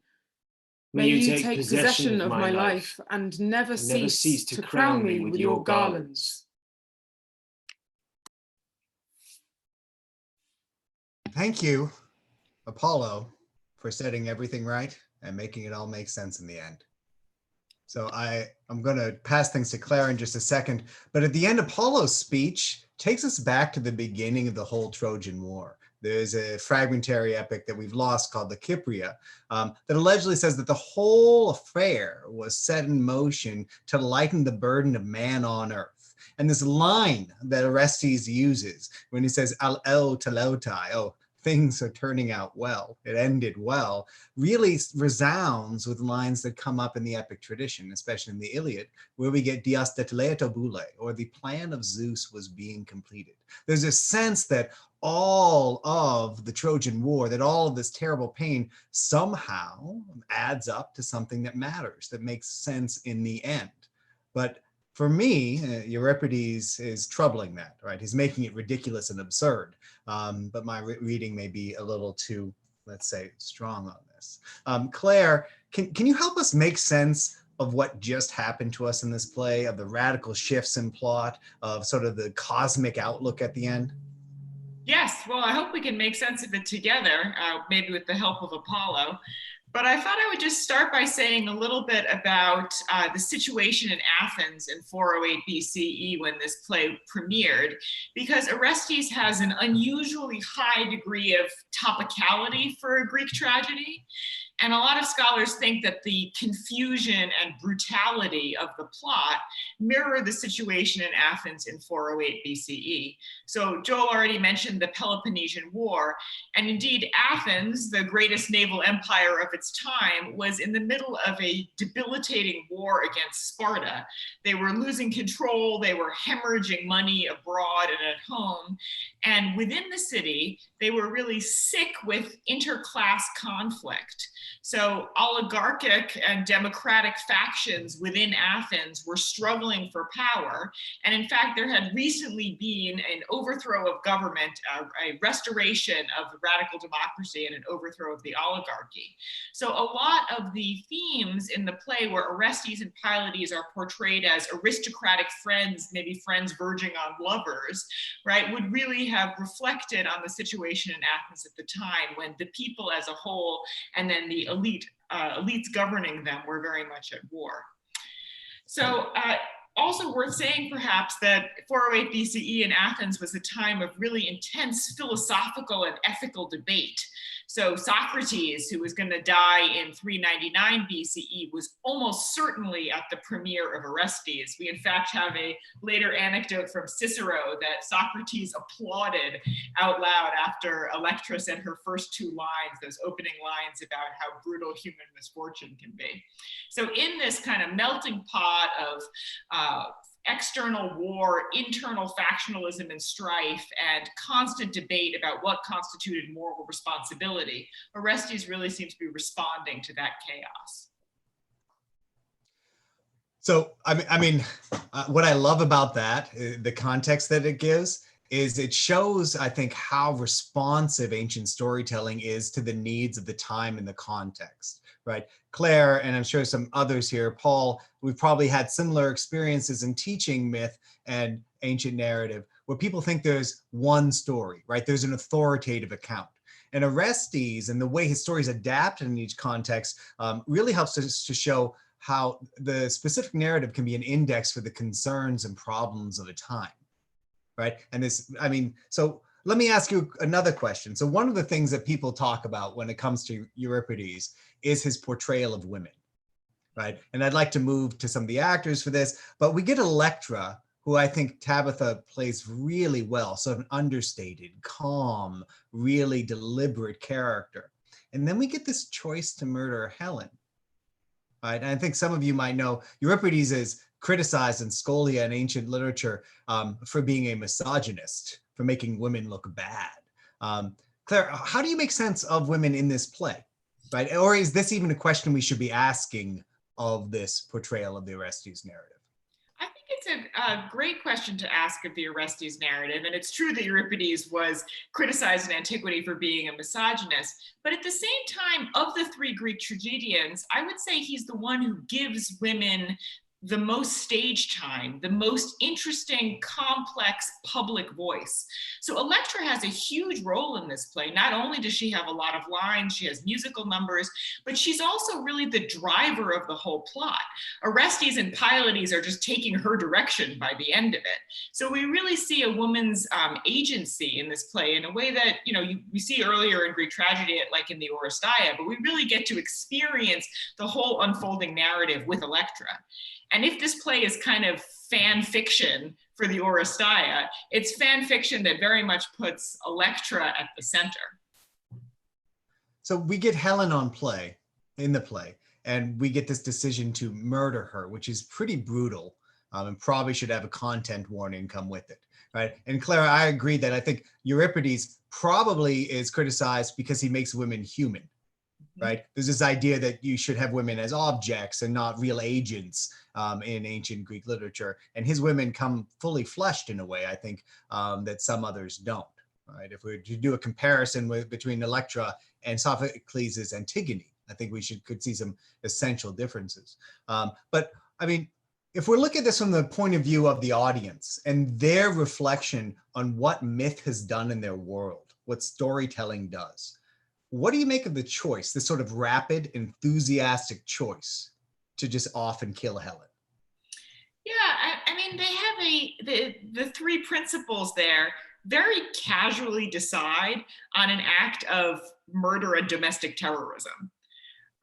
May you take possession of my life and never cease to crown me with your garlands. Thank you, Apollo, for setting everything right and making it all make sense in the end. So I'm going to pass things to Claire in just a second, but at the end, Apollo's speech takes us back to the beginning of the whole Trojan War. There's a fragmentary epic that we've lost called the Kypria that allegedly says that the whole affair was set in motion to lighten the burden of man on earth. And this line that Orestes uses when he says, al telotai, oh, things are turning out well, it ended well, really resounds with lines that come up in the epic tradition, especially in the Iliad, where we get dias deteleto boule, or the plan of Zeus was being completed. There's a sense that all of the Trojan War, that all of this terrible pain somehow adds up to something that matters, that makes sense in the end. But for me, Euripides is troubling that, right? He's making it ridiculous and absurd. But my reading may be a little too, let's say, strong on this. Claire, can you help us make sense of what just happened to us in this play, of the radical shifts in plot, of sort of the cosmic outlook at the end? Yes, well, I hope we can make sense of it together, maybe with the help of Apollo. But I thought I would just start by saying a little bit about the situation in Athens in 408 BCE when this play premiered, because Orestes has an unusually high degree of topicality for a Greek tragedy. And a lot of scholars think that the confusion and brutality of the plot mirror the situation in Athens in 408 BCE. So Joel already mentioned the Peloponnesian War, and indeed Athens, the greatest naval empire of its time, was in the middle of a debilitating war against Sparta. They were losing control, they were hemorrhaging money abroad and at home, and within the city, they were really sick with interclass conflict. So oligarchic and democratic factions within Athens were struggling for power. And in fact, there had recently been an overthrow of government, a restoration of the radical democracy and an overthrow of the oligarchy. So a lot of the themes in the play where Orestes and Pylades are portrayed as aristocratic friends, maybe friends verging on lovers, right, would really have reflected on the situation in Athens at the time when the people as a whole and then the elites governing them were very much at war. So also worth saying perhaps that 408 BCE in Athens was a time of really intense philosophical and ethical debate. So Socrates, who was going to die in 399 BCE, was almost certainly at the premiere of Orestes. We in fact have a later anecdote from Cicero that Socrates applauded out loud after Electra said her first two lines, those opening lines about how brutal human misfortune can be. So in this kind of melting pot of external war, internal factionalism and strife, and constant debate about what constituted moral responsibility, Orestes really seems to be responding to that chaos. So, I mean, what I love about that, the context that it gives, is it shows, I think, how responsive ancient storytelling is to the needs of the time and the context, right? Claire, and I'm sure some others here, Paul, we've probably had similar experiences in teaching myth and ancient narrative, where people think there's one story, right? There's an authoritative account. And Orestes and the way his stories adapt in each context really helps us to show how the specific narrative can be an index for the concerns and problems of a time. Right. And this, I mean, so let me ask you another question. So one of the things that people talk about when it comes to Euripides is his portrayal of women. Right. And I'd like to move to some of the actors for this, but we get Electra, who I think Tabatha plays really well. So an understated, calm, really deliberate character. And then we get this choice to murder Helen. Right. And I think some of you might know Euripides is criticized in Scholia and ancient literature for being a misogynist, for making women look bad. Claire, how do you make sense of women in this play, right? Or is this even a question we should be asking of this portrayal of the Orestes narrative? I think it's a great question to ask of the Orestes narrative. And it's true that Euripides was criticized in antiquity for being a misogynist. But at the same time, of the three Greek tragedians, I would say he's the one who gives women the most stage time, the most interesting, complex public voice. So Electra has a huge role in this play. Not only does she have a lot of lines, she has musical numbers, but she's also really the driver of the whole plot. Orestes and Pylades are just taking her direction by the end of it. So we really see a woman's agency in this play in a way that, you know, we see earlier in Greek tragedy, like in the Oresteia, but we really get to experience the whole unfolding narrative with Electra. And if this play is kind of fan fiction for the Oresteia, it's fan fiction that very much puts Electra at the center. So we get Helen in the play, and we get this decision to murder her, which is pretty brutal, and probably should have a content warning come with it, right? And Claire, I agree that I think Euripides probably is criticized because he makes women human. Right? There's this idea that you should have women as objects and not real agents in ancient Greek literature. And his women come fully fleshed in a way, I think, that some others don't. Right? If we were to do a comparison between Electra and Sophocles' Antigone, I think we could see some essential differences. But I mean, if we look at this from the point of view of the audience and their reflection on what myth has done in their world, what storytelling does, what do you make of the choice, this sort of rapid, enthusiastic choice to just often kill Helen? Yeah, I mean, they have the three principles there very casually decide on an act of murder and domestic terrorism,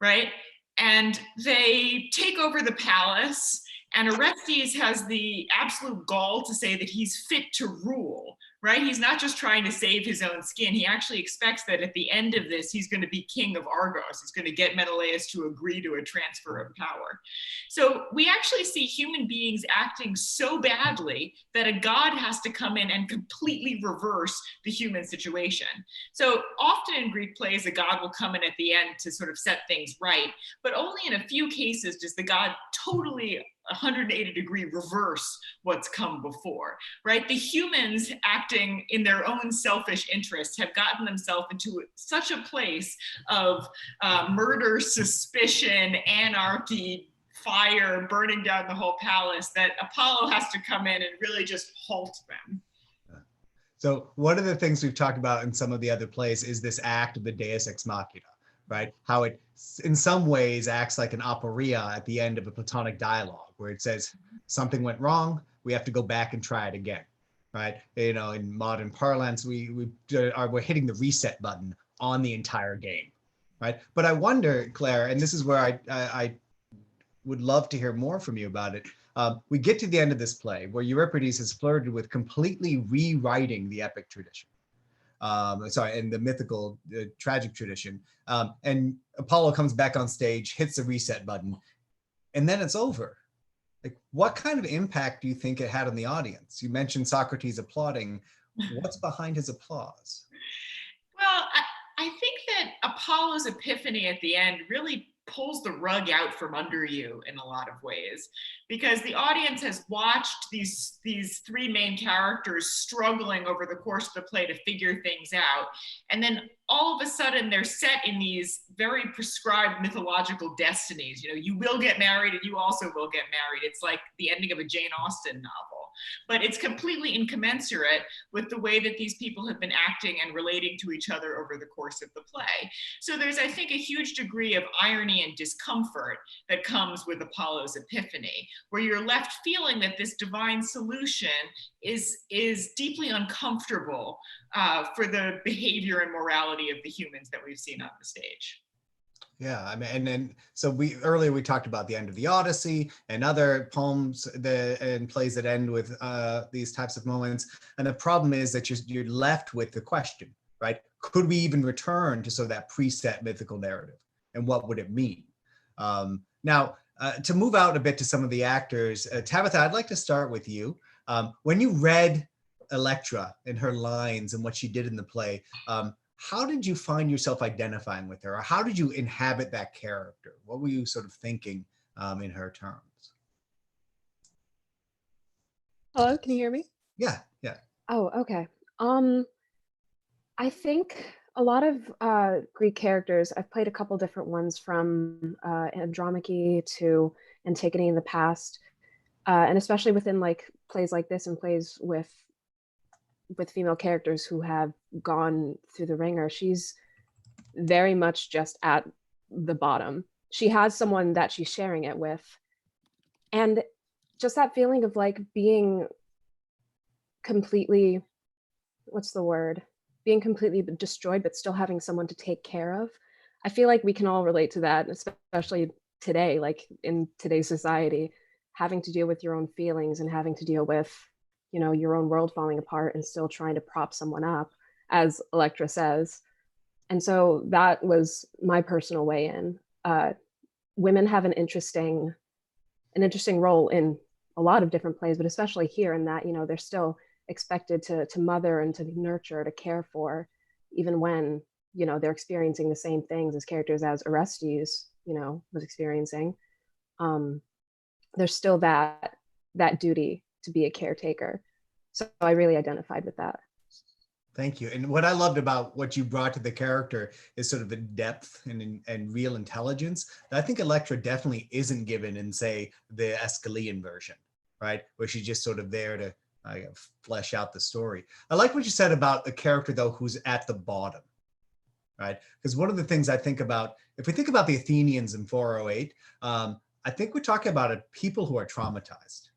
right? And they take over the palace, and Orestes has the absolute gall to say that he's fit to rule, right? He's not just trying to save his own skin. He actually expects that at the end of this, he's going to be king of Argos. He's going to get Menelaus to agree to a transfer of power. So we actually see human beings acting so badly that a god has to come in and completely reverse the human situation. So often in Greek plays, a god will come in at the end to sort of set things right, but only in a few cases does the god totally 180-degree reverse what's come before, right? The humans acting in their own selfish interests have gotten themselves into such a place of murder, suspicion, anarchy, fire, burning down the whole palace, that Apollo has to come in and really just halt them. So one of the things we've talked about in some of the other plays is this act of the Deus Ex Machina, right? How it, in some ways, acts like an aporia at the end of a Platonic dialogue, where it says something went wrong, we have to go back and try it again, right? You know, in modern parlance, we're hitting the reset button on the entire game, right? But I wonder, Claire, and this is where I would love to hear more from you about it. We get to the end of this play where Euripides has flirted with completely rewriting the epic tradition. And the mythical tragic tradition. And Apollo comes back on stage, hits the reset button, and then it's over. Like, what kind of impact do you think it had on the audience? You mentioned Socrates applauding. What's behind his applause? Well, I think that Apollo's epiphany at the end really pulls the rug out from under you in a lot of ways, because the audience has watched these three main characters struggling over the course of the play to figure things out, and then all of a sudden they're set in these very prescribed mythological destinies. You know, you will get married and you also will get married. It's like the ending of a Jane Austen novel, but it's completely incommensurate with the way that these people have been acting and relating to each other over the course of the play. So there's, I think, a huge degree of irony and discomfort that comes with Apollo's epiphany, where you're left feeling that this divine solution is deeply uncomfortable for the behavior and morality of the humans that we've seen on the stage. Yeah, I mean, and then so earlier we talked about the end of the Odyssey and other poems and plays that end with these types of moments. And the problem is that you're left with the question, right? Could we even return to sort of that preset mythical narrative, and what would it mean? Now, to move out a bit to some of the actors, Tabatha, I'd like to start with you. When you read Electra and her lines and what she did in the play, how did you find yourself identifying with her? Or how did you inhabit that character? What were you sort of thinking in her terms? Hello, can you hear me? Yeah. Oh, okay. I think a lot of Greek characters, I've played a couple different ones, from Andromache to Antigone in the past, and especially within like plays like this and plays with female characters who have gone through the ringer. She's very much just at the bottom. She has someone that she's sharing it with, and just that feeling of like being completely, being completely destroyed, but still having someone to take care of. I feel like we can all relate to that, especially today, like in today's society, having to deal with your own feelings and having to deal with, you know, your own world falling apart and still trying to prop someone up, as Electra says. And so that was my personal way in. Women have an interesting role in a lot of different plays, but especially here, in that, you know, they're still expected to mother and to nurture, to care for, even when, you know, they're experiencing the same things as characters as Orestes, you know, was experiencing. There's still that duty to be a caretaker. So I really identified with that. Thank you. And what I loved about what you brought to the character is sort of the depth and real intelligence that I think Electra definitely isn't given in, say, the Aeschylean version, right? Where she's just sort of there to flesh out the story. I like what you said about a character, though, who's at the bottom, right? Because one of the things I think about, if we think about the Athenians in 408, I think we're talking about people who are traumatized,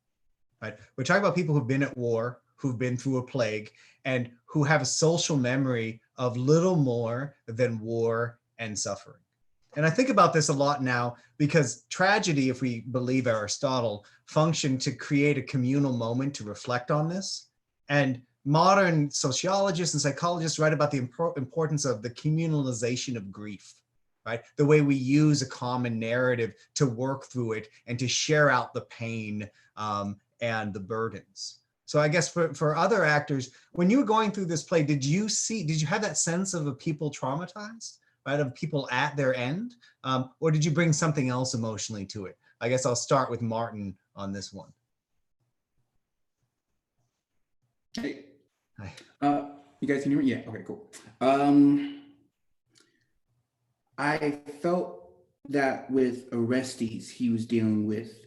right? We're talking about people who've been at war, who've been through a plague, and who have a social memory of little more than war and suffering. And I think about this a lot now because tragedy, if we believe Aristotle, functioned to create a communal moment to reflect on this. And modern sociologists and psychologists write about the importance of the communalization of grief, right? The way we use a common narrative to work through it and to share out the pain and the burdens. So I guess for other actors, when you were going through this play, did you have that sense of a people traumatized, right? Of people at their end? Or did you bring something else emotionally to it? I guess I'll start with Martin on this one. Hey. Hi. You guys can hear me? Yeah, okay, cool. I felt that with Orestes, he was dealing with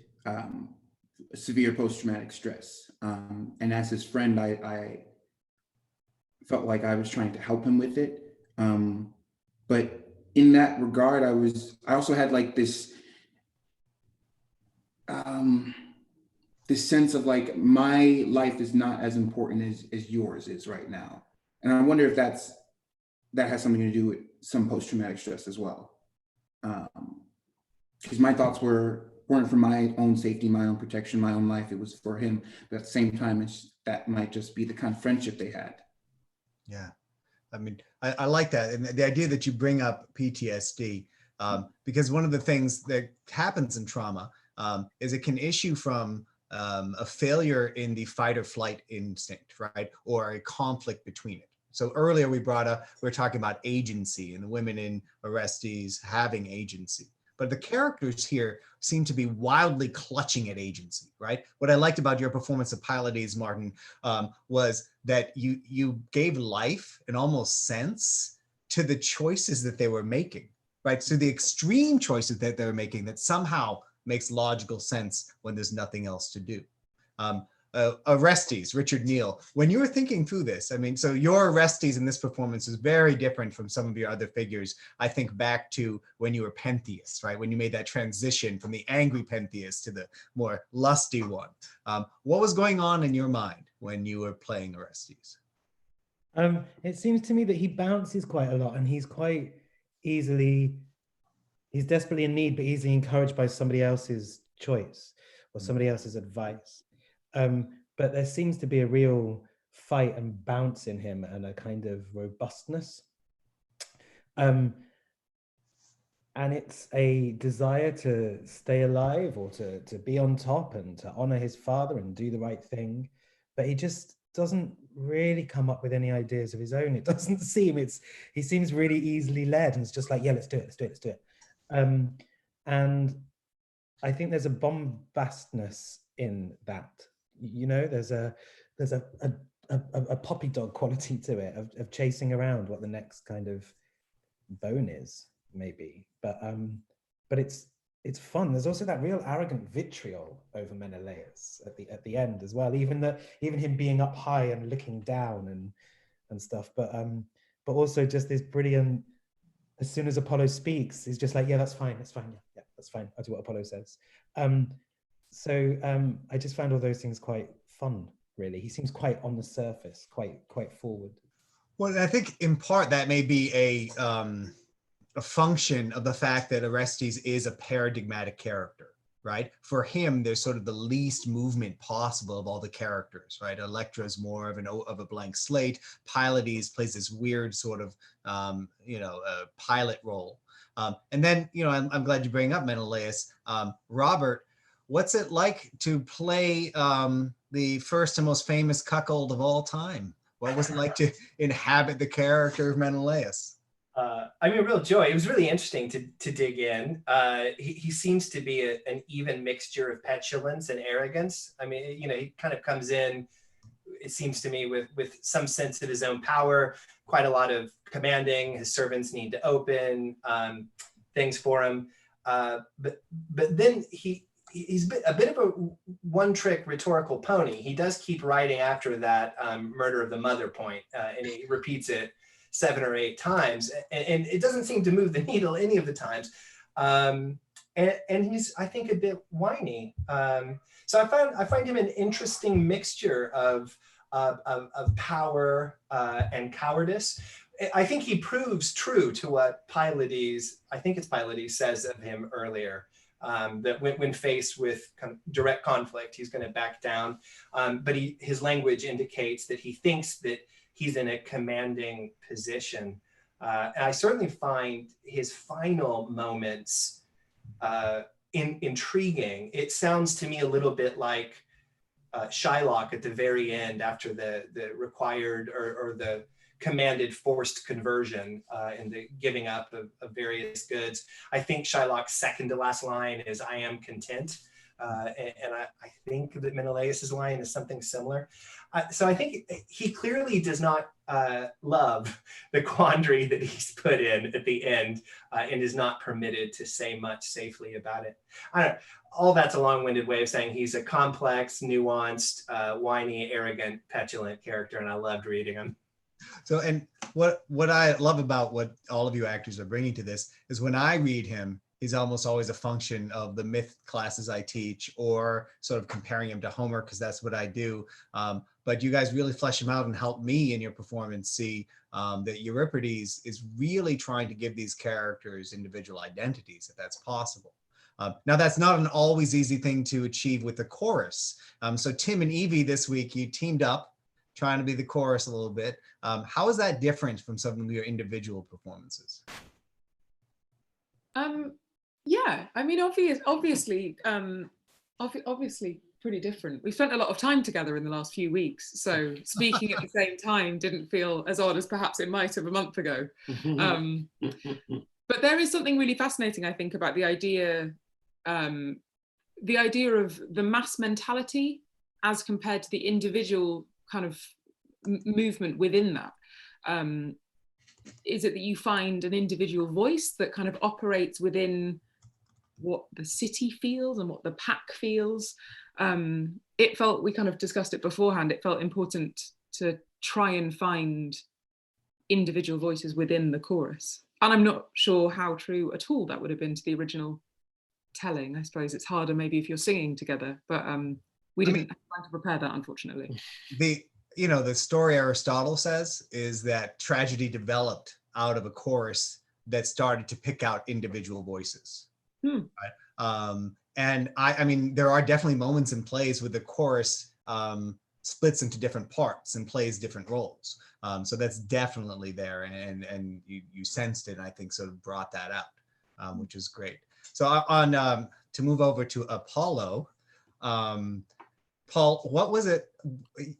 severe post-traumatic stress. And as his friend, I felt like I was trying to help him with it. But in that regard, I also had like this sense of like, my life is not as important as yours is right now. And I wonder if that has something to do with some post-traumatic stress as well. Because my thoughts weren't for my own safety, my own protection, my own life. It was for him. But at the same time, that might just be the kind of friendship they had. Yeah, I mean, I like that. And the idea that you bring up PTSD, because one of the things that happens in trauma is it can issue from a failure in the fight or flight instinct, right? Or a conflict between it. So earlier we were talking about agency and the women in Orestes having agency. But the characters here seem to be wildly clutching at agency, right? What I liked about your performance of Pylades, Martin, was that you gave life and almost sense to the choices that they were making, right? So the extreme choices that they're making that somehow makes logical sense when there's nothing else to do. Orestes, Richard Neale, when you were thinking through this, I mean, so your Orestes in this performance is very different from some of your other figures. I think back to when you were Pentheus, right? When you made that transition from the angry Pentheus to the more lusty one. What was going on in your mind when you were playing Orestes? It seems to me that he bounces quite a lot and he's quite easily, he's desperately in need, but easily encouraged by somebody else's choice or somebody else's advice. But there seems to be a real fight and bounce in him and a kind of robustness. And it's a desire to stay alive or to be on top and to honor his father and do the right thing. But he just doesn't really come up with any ideas of his own. It doesn't seem, he seems really easily led and it's just like, yeah, let's do it. And I think there's a bombastness in that. You know, there's a puppy dog quality to it of chasing around what the next kind of bone is, maybe. But it's fun. There's also that real arrogant vitriol over Menelaus at the end as well. Even him being up high and looking down and stuff. But also just this brilliant. As soon as Apollo speaks, he's just like, yeah, that's fine, yeah, that's fine. I'll do what Apollo says. So I just found all those things quite fun, really. He seems quite on the surface, quite forward. Well, I think in part that may be a function of the fact that Orestes is a paradigmatic character, right? For him, there's sort of the least movement possible of all the characters, right? Electra is more of a blank slate. Pylades plays this weird sort of, pilot role. And then, I'm glad you bring up Menelaus. Robert, what's it like to play the first and most famous cuckold of all time? What was it like to inhabit the character of Menelaus? A real joy. It was really interesting to dig in. He seems to be an even mixture of petulance and arrogance. He kind of comes in, it seems to me, with some sense of his own power, quite a lot of commanding. His servants need to open things for him. But then he's a bit of a one-trick rhetorical pony. He does keep writing after that murder of the mother point, and he repeats it 7 or 8 times, and it doesn't seem to move the needle any of the times. And he's, I think, a bit whiny. So I find him an interesting mixture of power and cowardice. I think he proves true to what Pylades, I think it's Pylades, says of him earlier, that when faced with kind of direct conflict, he's going to back down. But his language indicates that he thinks that he's in a commanding position. And I certainly find his final moments intriguing. It sounds to me a little bit like Shylock at the very end, after the required or the commanded forced conversion and the giving up of various goods. I think Shylock's second to last line is "I am content," and I think that Menelaus's line is something similar. So I think he clearly does not love the quandary that he's put in at the end and is not permitted to say much safely about it. I don't know. All that's a long-winded way of saying he's a complex, nuanced, whiny, arrogant, petulant character, and I loved reading him. So, and what I love about what all of you actors are bringing to this is when I read him, he's almost always a function of the myth classes I teach, or sort of comparing him to Homer, because that's what I do. But you guys really flesh him out and help me in your performance see that Euripides is really trying to give these characters individual identities, if that's possible. Now, that's not an always easy thing to achieve with the chorus. So Tim and Evie this week, you teamed up, trying to be the chorus a little bit. How is that different from some of your individual performances? Yeah, I mean, obviously pretty different. We spent a lot of time together in the last few weeks, so speaking at the same time didn't feel as odd as perhaps it might have a month ago. But there is something really fascinating, I think, about the idea of the mass mentality as compared to the individual kind of movement within that. Is it that you find an individual voice that kind of operates within what the city feels and what the pack feels? It felt, we kind of discussed it beforehand, it felt important to try and find individual voices within the chorus. And I'm not sure how true at all that would have been to the original telling. I suppose it's harder maybe if you're singing together, but we didn't have time to prepare that, unfortunately. The story Aristotle says is that tragedy developed out of a chorus that started to pick out individual voices. Right? And I mean, there are definitely moments in plays where the chorus splits into different parts and plays different roles. So that's definitely there, and you sensed it, and I think sort of brought that out, which is great. So to move over to Apollo, Paul, what was it?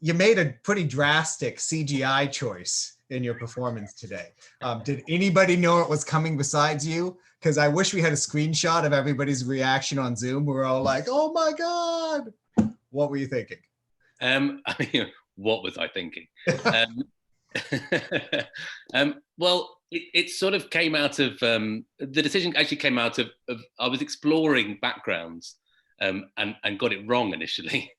You made a pretty drastic CGI choice in your performance today. Did anybody know it was coming besides you? Because I wish we had a screenshot of everybody's reaction on Zoom. We're all like, oh my God. What were you thinking? I mean, what was I thinking? Well, it sort of came out of, the decision actually came out of I was exploring backgrounds and got it wrong initially.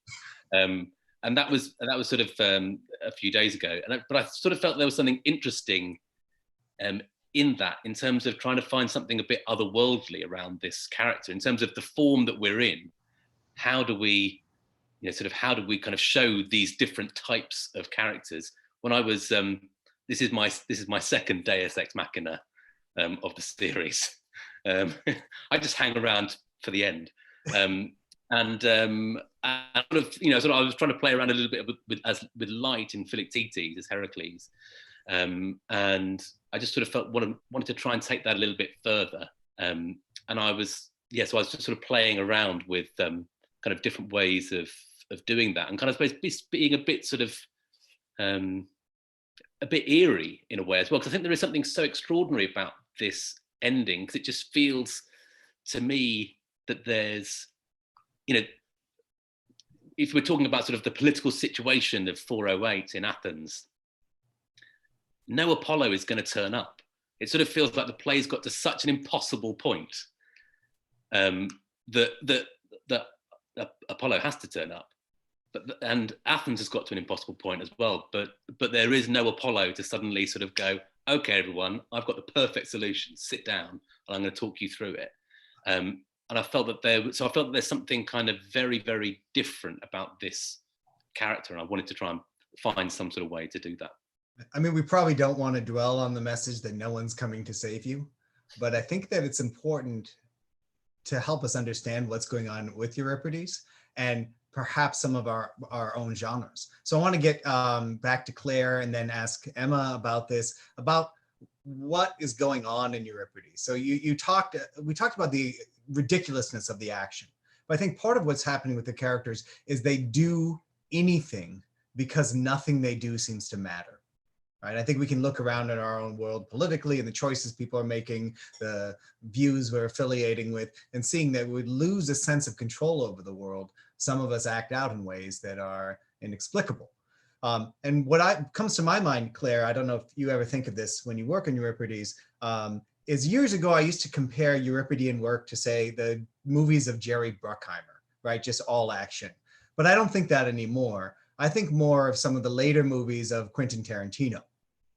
And that was sort of a few days ago. But I sort of felt there was something interesting in that, in terms of trying to find something a bit otherworldly around this character, in terms of the form that we're in. How do we, how do we kind of show these different types of characters? When I was, this is my second Deus Ex Machina of the series. I just hang around for the end. And I was trying to play around a little bit with light in Philoctetes as Heracles, and I just sort of felt wanted to try and take that a little bit further. And I was just sort of playing around with kind of different ways of doing that, and kind of being a bit sort of a bit eerie in a way as well, because I think there is something so extraordinary about this ending, because it just feels to me that there's, if we're talking about sort of the political situation of 408 in Athens, no Apollo is going to turn up. It sort of feels like the play's got to such an impossible point that Apollo has to turn up. And Athens has got to an impossible point as well, but there is no Apollo to suddenly sort of go, okay, everyone, I've got the perfect solution, sit down, and I'm going to talk you through it. And I felt that there's something kind of very, very different about this character, and I wanted to try and find some sort of way to do that. I mean, we probably don't want to dwell on the message that no one's coming to save you, but I think that it's important to help us understand what's going on with Euripides and perhaps some of our own genres. So I want to get back to Claire and then ask Emma about this, about what is going on in Euripides. So we talked about the ridiculousness of the action, but I think part of what's happening with the characters is they do anything because nothing they do seems to matter. Right? I think we can look around at our own world politically and the choices people are making, the views we're affiliating with, and seeing that we lose a sense of control over the world. Some of us act out in ways that are inexplicable. And what comes to my mind, Claire, I don't know if you ever think of this when you work in Euripides, is years ago I used to compare Euripidean work to, say, the movies of Jerry Bruckheimer, right? Just all action. But I don't think that anymore. I think more of some of the later movies of Quentin Tarantino,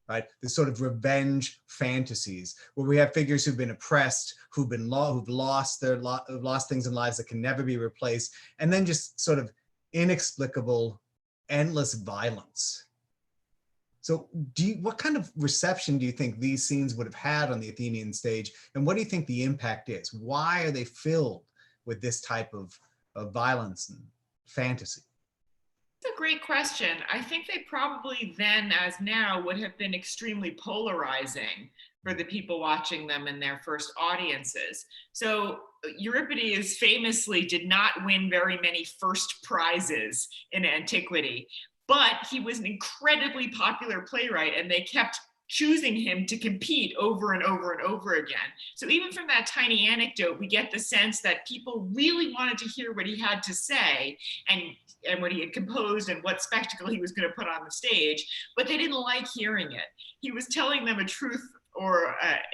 right? This sort of revenge fantasies where we have figures who've been oppressed, who've lost things in lives that can never be replaced, and then just sort of inexplicable, endless violence. So what kind of reception do you think these scenes would have had on the Athenian stage? And what do you think the impact is? Why are they filled with this type of violence and fantasy? That's a great question. I think they probably then, as now, would have been extremely polarizing for the people watching them in their first audiences. So Euripides famously did not win very many first prizes in antiquity, but he was an incredibly popular playwright, and they kept choosing him to compete over and over and over again. So even from that tiny anecdote, we get the sense that people really wanted to hear what he had to say and what he had composed and what spectacle he was going to put on the stage, but they didn't like hearing it. He was telling them a truth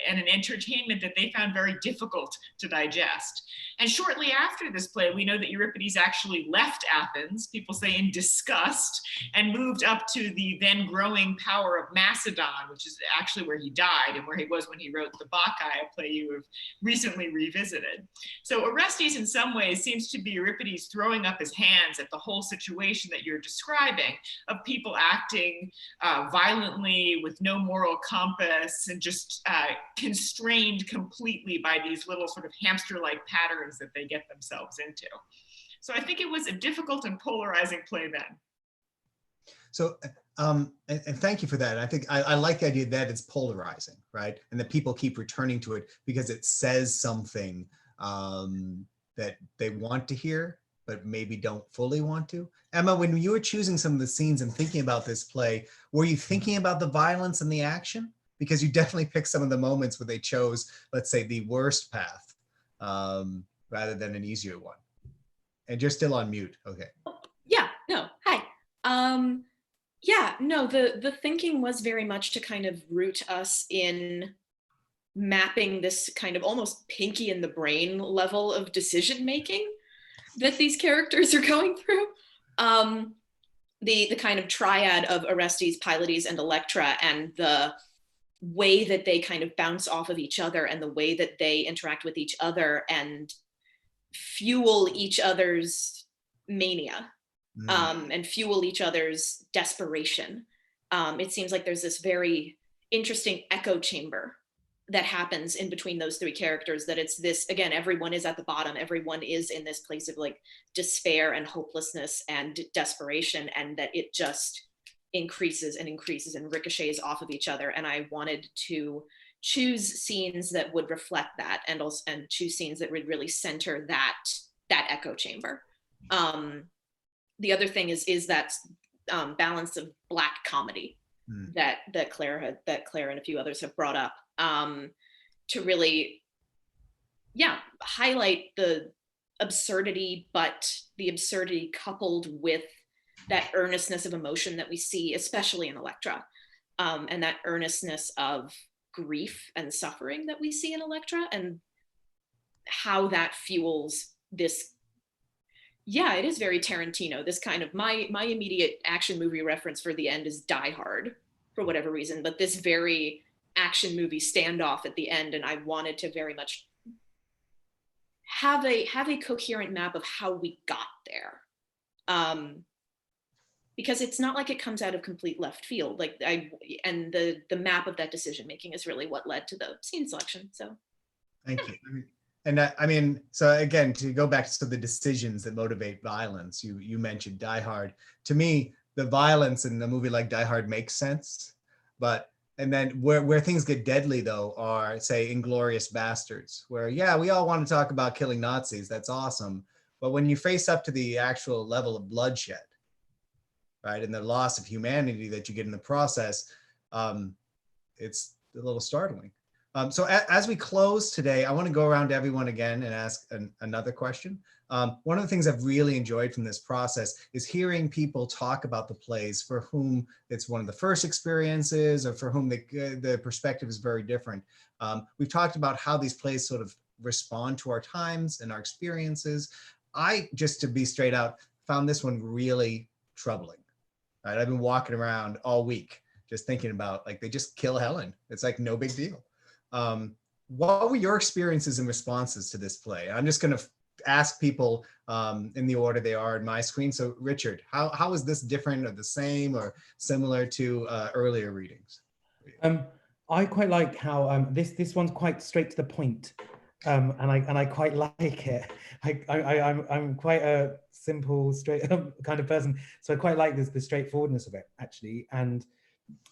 and an entertainment that they found very difficult to digest. And shortly after this play, we know that Euripides actually left Athens, people say in disgust, and moved up to the then growing power of Macedon, which is actually where he died and where he was when he wrote the Bacchae, a play you have recently revisited. So Orestes in some ways seems to be Euripides throwing up his hands at the whole situation that you're describing, of people acting violently with no moral compass and just constrained completely by these little sort of hamster-like patterns that they get themselves into. So I think it was a difficult and polarizing play then. So, and thank you for that. I think I like the idea that it's polarizing, right? And that people keep returning to it because it says something that they want to hear, but maybe don't fully want to. Emma, when you were choosing some of the scenes and thinking about this play, were you thinking about the violence and the action? Because you definitely picked some of the moments where they chose, let's say, the worst path rather than an easier one. And you're still on mute. Okay. Yeah, no, hi. Yeah, no, the thinking was very much to kind of root us in mapping this kind of almost Pinky in the Brain level of decision making that these characters are going through. The kind of triad of Orestes, Pylades, and Electra, and the way that they kind of bounce off of each other and the way that they interact with each other and fuel each other's mania and fuel each other's desperation. It seems like there's this very interesting echo chamber that happens in between those three characters, that it's this, again, everyone is at the bottom, everyone is in this place of like despair and hopelessness and desperation, and that it just increases and increases and ricochets off of each other. And I wanted to choose scenes that would reflect that, and also choose scenes that would really center that echo chamber. The other thing is that balance of Black comedy that Claire and a few others have brought up, to really, highlight the absurdity, but the absurdity coupled with that earnestness of emotion that we see, especially in Electra, and that earnestness of grief and suffering that we see in Electra, and how that fuels this. Yeah, it is very Tarantino. This kind of, my immediate action movie reference for the end is Die Hard, for whatever reason, but this very action movie standoff at the end, and I wanted to very much have a coherent map of how we got there. because it's not like it comes out of complete left field. Like and the map of that decision making is really what led to the scene selection. So thank you. And I mean, so again, to go back to the decisions that motivate violence, you mentioned Die Hard. To me, the violence in a movie like Die Hard makes sense, and then where things get deadly though are, say, Inglourious Bastards, where yeah, we all want to talk about killing Nazis, that's awesome, but when you face up to the actual level of bloodshed, right, and the loss of humanity that you get in the process, it's a little startling. So as we close today, I want to go around to everyone again and ask another question. One of the things I've really enjoyed from this process is hearing people talk about the plays for whom it's one of the first experiences, or for whom the perspective is very different. We've talked about how these plays sort of respond to our times and our experiences. I, just to be straight out, found this one really troubling. Right? I've been walking around all week just thinking about, like, they just kill Helen. It's like no big deal. What were your experiences and responses to this play? I'm just going to ask people in the order they are on my screen. So Richard, how is this different or the same or similar to earlier readings? I quite like how this one's quite straight to the point, and I quite like it. I'm quite a simple, straight kind of person, so I quite like the straightforwardness of it, actually. And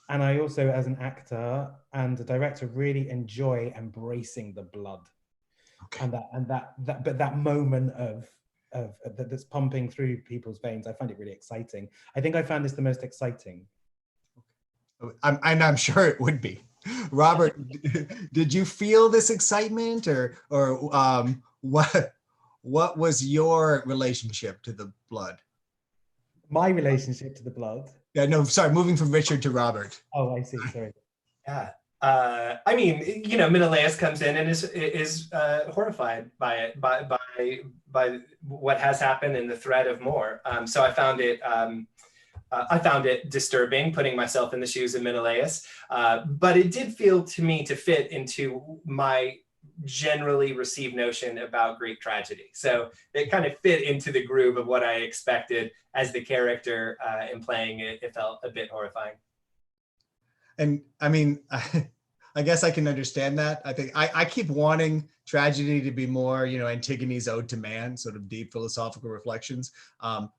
I also, as an actor and a director, really enjoy embracing the blood, okay. and that moment of that's pumping through people's veins. I find it really exciting. I think I found this the most exciting. I'm sure it would be. Robert, did you feel this excitement, or what was your relationship to the blood? My relationship to the blood? Yeah, no, sorry, moving from Richard to Robert. Oh, I see, sorry. Yeah, I mean, you know, Menelaus comes in and is horrified by it, by what has happened and the threat of more. So I found it disturbing, putting myself in the shoes of Menelaus, but it did feel to me to fit into my generally received notion about Greek tragedy. So it kind of fit into the groove of what I expected as the character in playing it. It felt a bit horrifying. And I mean, I guess I can understand that. I think I keep wanting tragedy to be more, you know, Antigone's Ode to Man, sort of deep philosophical reflections,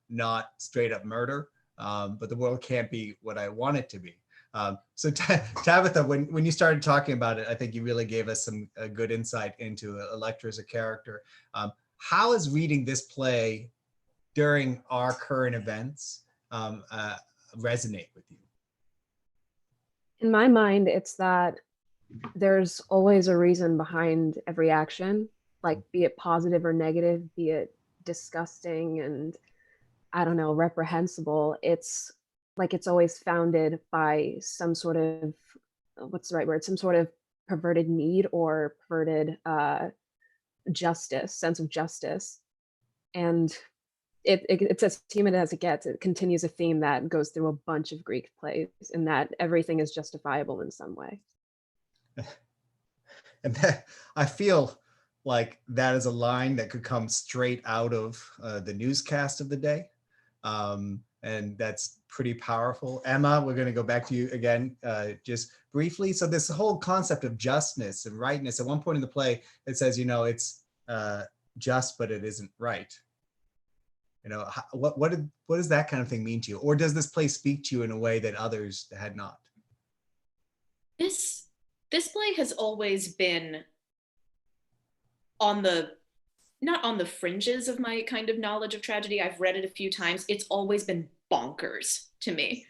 not straight up murder. But the world can't be what I want it to be. So Tabatha, when you started talking about it, I think you really gave us some good insight into Electra as a character. How is reading this play during our current events resonate with you? In my mind, it's that there's always a reason behind every action, like be it positive or negative, be it disgusting and, I don't know, reprehensible. It's like it's always founded by some sort of, what's the right word, some sort of perverted need or perverted justice, sense of justice. And it's as human as it gets. It continues a theme that goes through a bunch of Greek plays, in that everything is justifiable in some way. And that, I feel like that is a line that could come straight out of the newscast of the day. And that's pretty powerful. Emma, we're going to go back to you again, just briefly. So this whole concept of justness and rightness, at one point in the play, it says, you know, it's just, but it isn't right. You know, what does that kind of thing mean to you? Or does this play speak to you in a way that others had not? This play has always been not on the fringes of my kind of knowledge of tragedy. I've read it a few times. It's always been bonkers to me.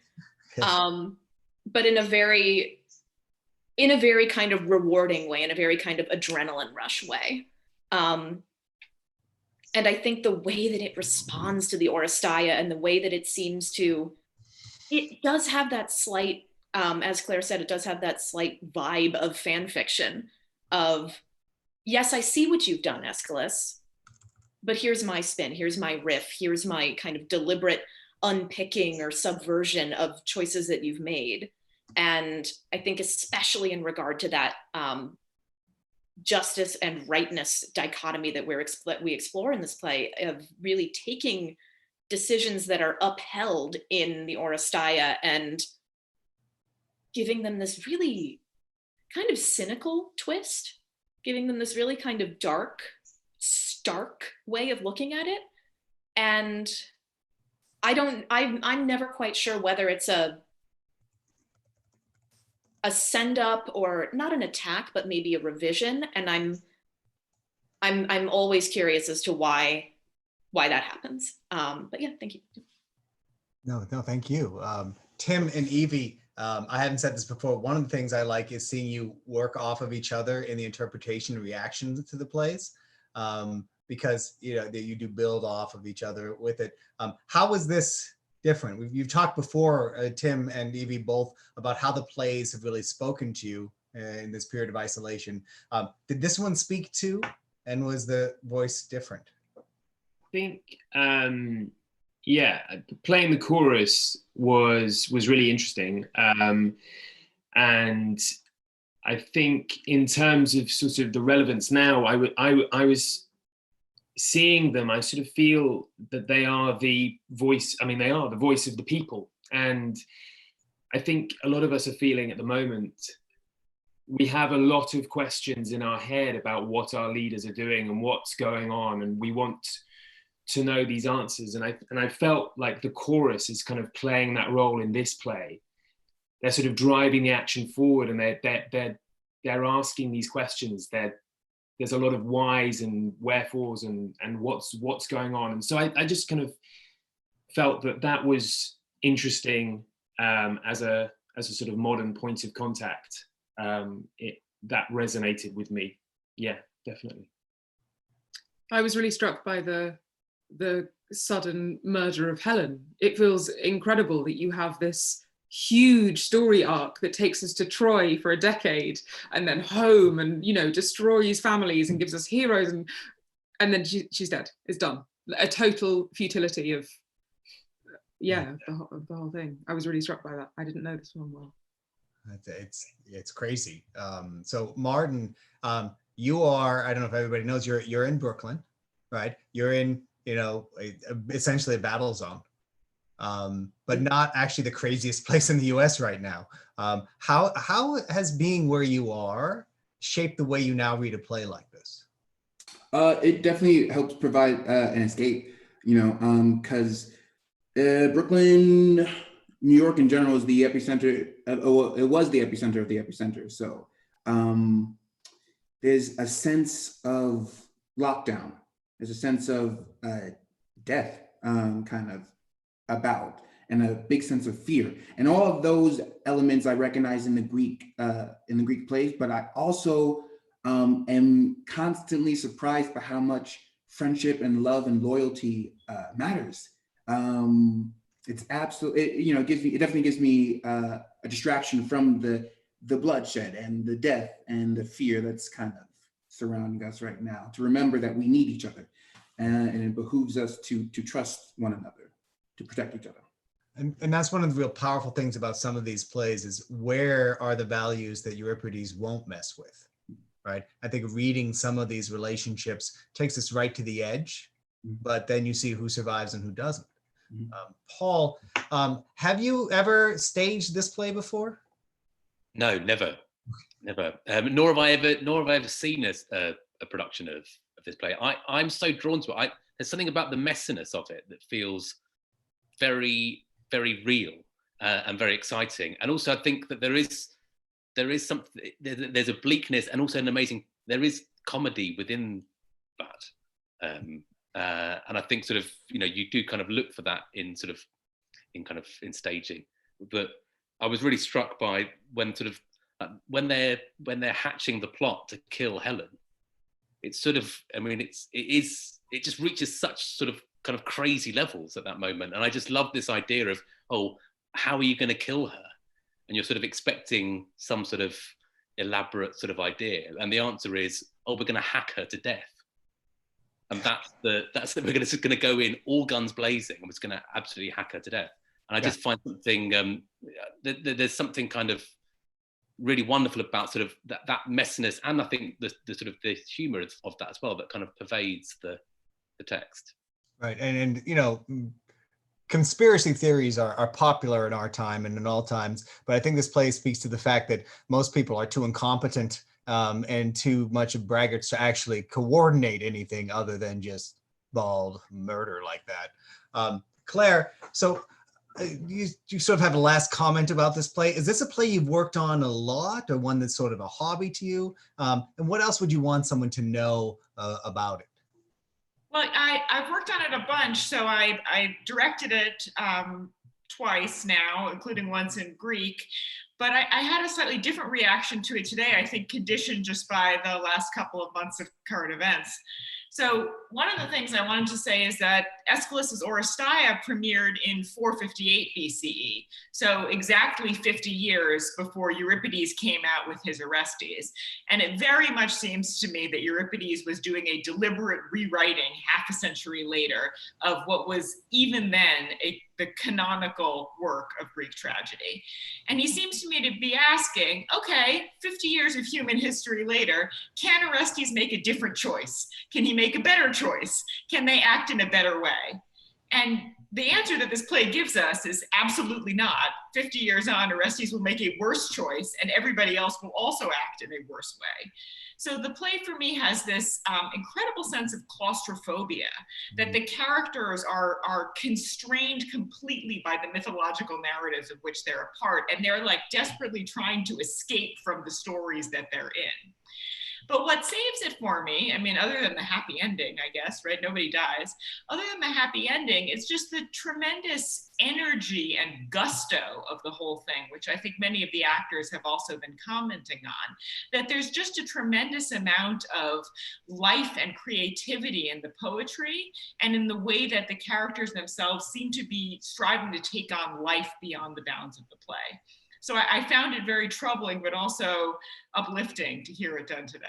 But in a very kind of rewarding way, in a very kind of adrenaline rush way. And I think the way that it responds to the Oresteia and the way that it seems to, it does have that slight, as Claire said, it does have that slight vibe of fan fiction of, yes, I see what you've done, Aeschylus, but here's my spin, here's my riff, here's my kind of deliberate unpicking or subversion of choices that you've made. And I think especially in regard to that justice and rightness dichotomy that we explore in this play, of really taking decisions that are upheld in the Oresteia and giving them this really kind of cynical twist, giving them this really kind of dark, stark way of looking at it. And I'm never quite sure whether it's a send up or not an attack, but maybe a revision. And I'm always curious as to why that happens. But yeah, thank you. No, thank you. Tim and Evie, I haven't said this before. One of the things I like is seeing you work off of each other in the interpretation and reactions to the plays, because you do build off of each other with it. How was this different? You've talked before, Tim and Evie both, about how the plays have really spoken to you in this period of isolation. Did this one speak to, and was the voice different? I think, playing the chorus was really interesting. And I think in terms of sort of the relevance now, I was seeing them, I sort of feel that they are the voice, they are the voice of the people. And I think a lot of us are feeling at the moment, we have a lot of questions in our head about what our leaders are doing and what's going on, and we want to know these answers. And I felt like the chorus is kind of playing that role in this play. They're sort of driving the action forward, and they're asking these questions. There's a lot of whys and wherefores and what's going on. And so I just kind of felt that was interesting as a sort of modern point of contact. That resonated with me. Yeah, definitely. I was really struck by the sudden murder of Helen. It feels incredible that you have this huge story arc that takes us to Troy for a decade and then home and destroys families and gives us heroes, and then she's dead. It's done. A total futility of the whole thing. I was really struck by that. I didn't know this one well. It's crazy. So Martin, you are, I don't know if everybody knows, you're in Brooklyn, right? You're in essentially a battle zone. But not actually the craziest place in the US right now. How has being where you are shaped the way you now read a play like this? It definitely helps provide an escape, because Brooklyn, New York in general is the epicenter. It was the epicenter of the epicenter. So there's a sense of lockdown. There's a sense of death, kind of about, and a big sense of fear, and all of those elements I recognize in the Greek plays. But I also am constantly surprised by how much friendship and love and loyalty matters. It's absolutely, it definitely gives me a distraction from the bloodshed and the death and the fear that's kind of surrounding us right now. To remember that we need each other, and it behooves us to trust one another, to protect each other. And that's one of the real powerful things about some of these plays, is where are the values that Euripides won't mess with, right? I think reading some of these relationships takes us right to the edge, but then you see who survives and who doesn't. Paul, have you ever staged this play before? No, never. Nor have I ever seen a production of this play. I'm so drawn to it. There's something about the messiness of it that feels very, very real and very exciting. And also I think that there is something, there's a bleakness and also there is comedy within that. And I think sort of, you do kind of look for that in staging. But I was really struck by when sort of, when they're hatching the plot to kill Helen. It's sort of, it just reaches such sort of kind of crazy levels at that moment. And I just love this idea of, how are you going to kill her? And you're sort of expecting some sort of elaborate sort of idea. And the answer is, we're going to hack her to death. And we're just going to go in all guns blazing and we're just going to absolutely hack her to death. And I just find something, there's something kind of really wonderful about sort of that messiness, and I think the sort of the humor of that as well, that kind of pervades the text. Right, and conspiracy theories are popular in our time and in all times, but I think this play speaks to the fact that most people are too incompetent and too much of braggarts to actually coordinate anything other than just bald murder like that. Claire, so you sort of have a last comment about this play. Is this a play you've worked on a lot, or one that's sort of a hobby to you? And what else would you want someone to know about it? Well, I've worked on it a bunch. So I directed it twice now, including once in Greek. But I had a slightly different reaction to it today, I think conditioned just by the last couple of months of current events. So one of the things I wanted to say is that Aeschylus's Oresteia premiered in 458 BCE, so exactly 50 years before Euripides came out with his Orestes. And it very much seems to me that Euripides was doing a deliberate rewriting half a century later of what was even then the canonical work of Greek tragedy. And he seems to me to be asking, okay, 50 years of human history later, can Orestes make a different choice? Can he make a better choice? Can they act in a better way? And the answer that this play gives us is absolutely not. 50 years on, Orestes will make a worse choice and everybody else will also act in a worse way. So the play for me has this incredible sense of claustrophobia, that the characters are constrained completely by the mythological narratives of which they're a part, and they're like desperately trying to escape from the stories that they're in. But what saves it for me, I mean, other than the happy ending, I guess, right? Nobody dies. Other than the happy ending, it's just the tremendous energy and gusto of the whole thing, which I think many of the actors have also been commenting on, that there's just a tremendous amount of life and creativity in the poetry and in the way that the characters themselves seem to be striving to take on life beyond the bounds of the play. So I found it very troubling, but also uplifting to hear it done today.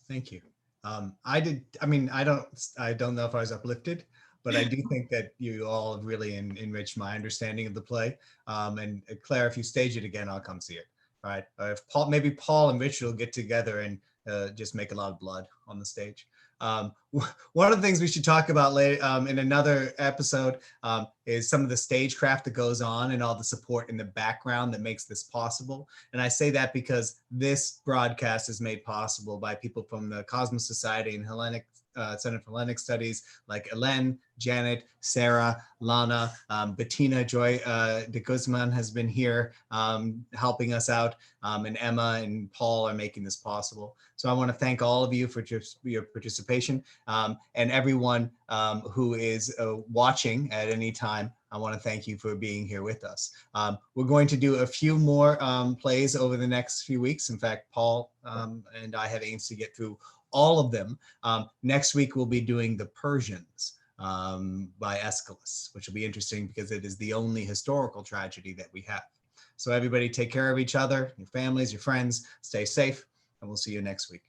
Thank you. I don't know if I was uplifted, but I do think that you all have really enriched my understanding of the play. And Claire, if you stage it again, I'll come see it. All right. If maybe Paul and Richard will get together and just make a lot of blood on the stage. One of the things we should talk about later in another episode is some of the stagecraft that goes on and all the support in the background that makes this possible. And I say that because this broadcast is made possible by people from the Cosmos Society and Hellenic Center for Hellenic Studies, like Helen, Janet, Sarah, Lana, Bettina Joy de Guzman has been here helping us out, and Emma and Paul are making this possible. So I want to thank all of you for your participation, and everyone who is watching at any time. I want to thank you for being here with us. We're going to do a few more plays over the next few weeks. In fact, Paul and I have aims to get through all of them. Next week, we'll be doing The Persians by Aeschylus, which will be interesting because it is the only historical tragedy that we have. So everybody take care of each other, your families, your friends, stay safe, and we'll see you next week.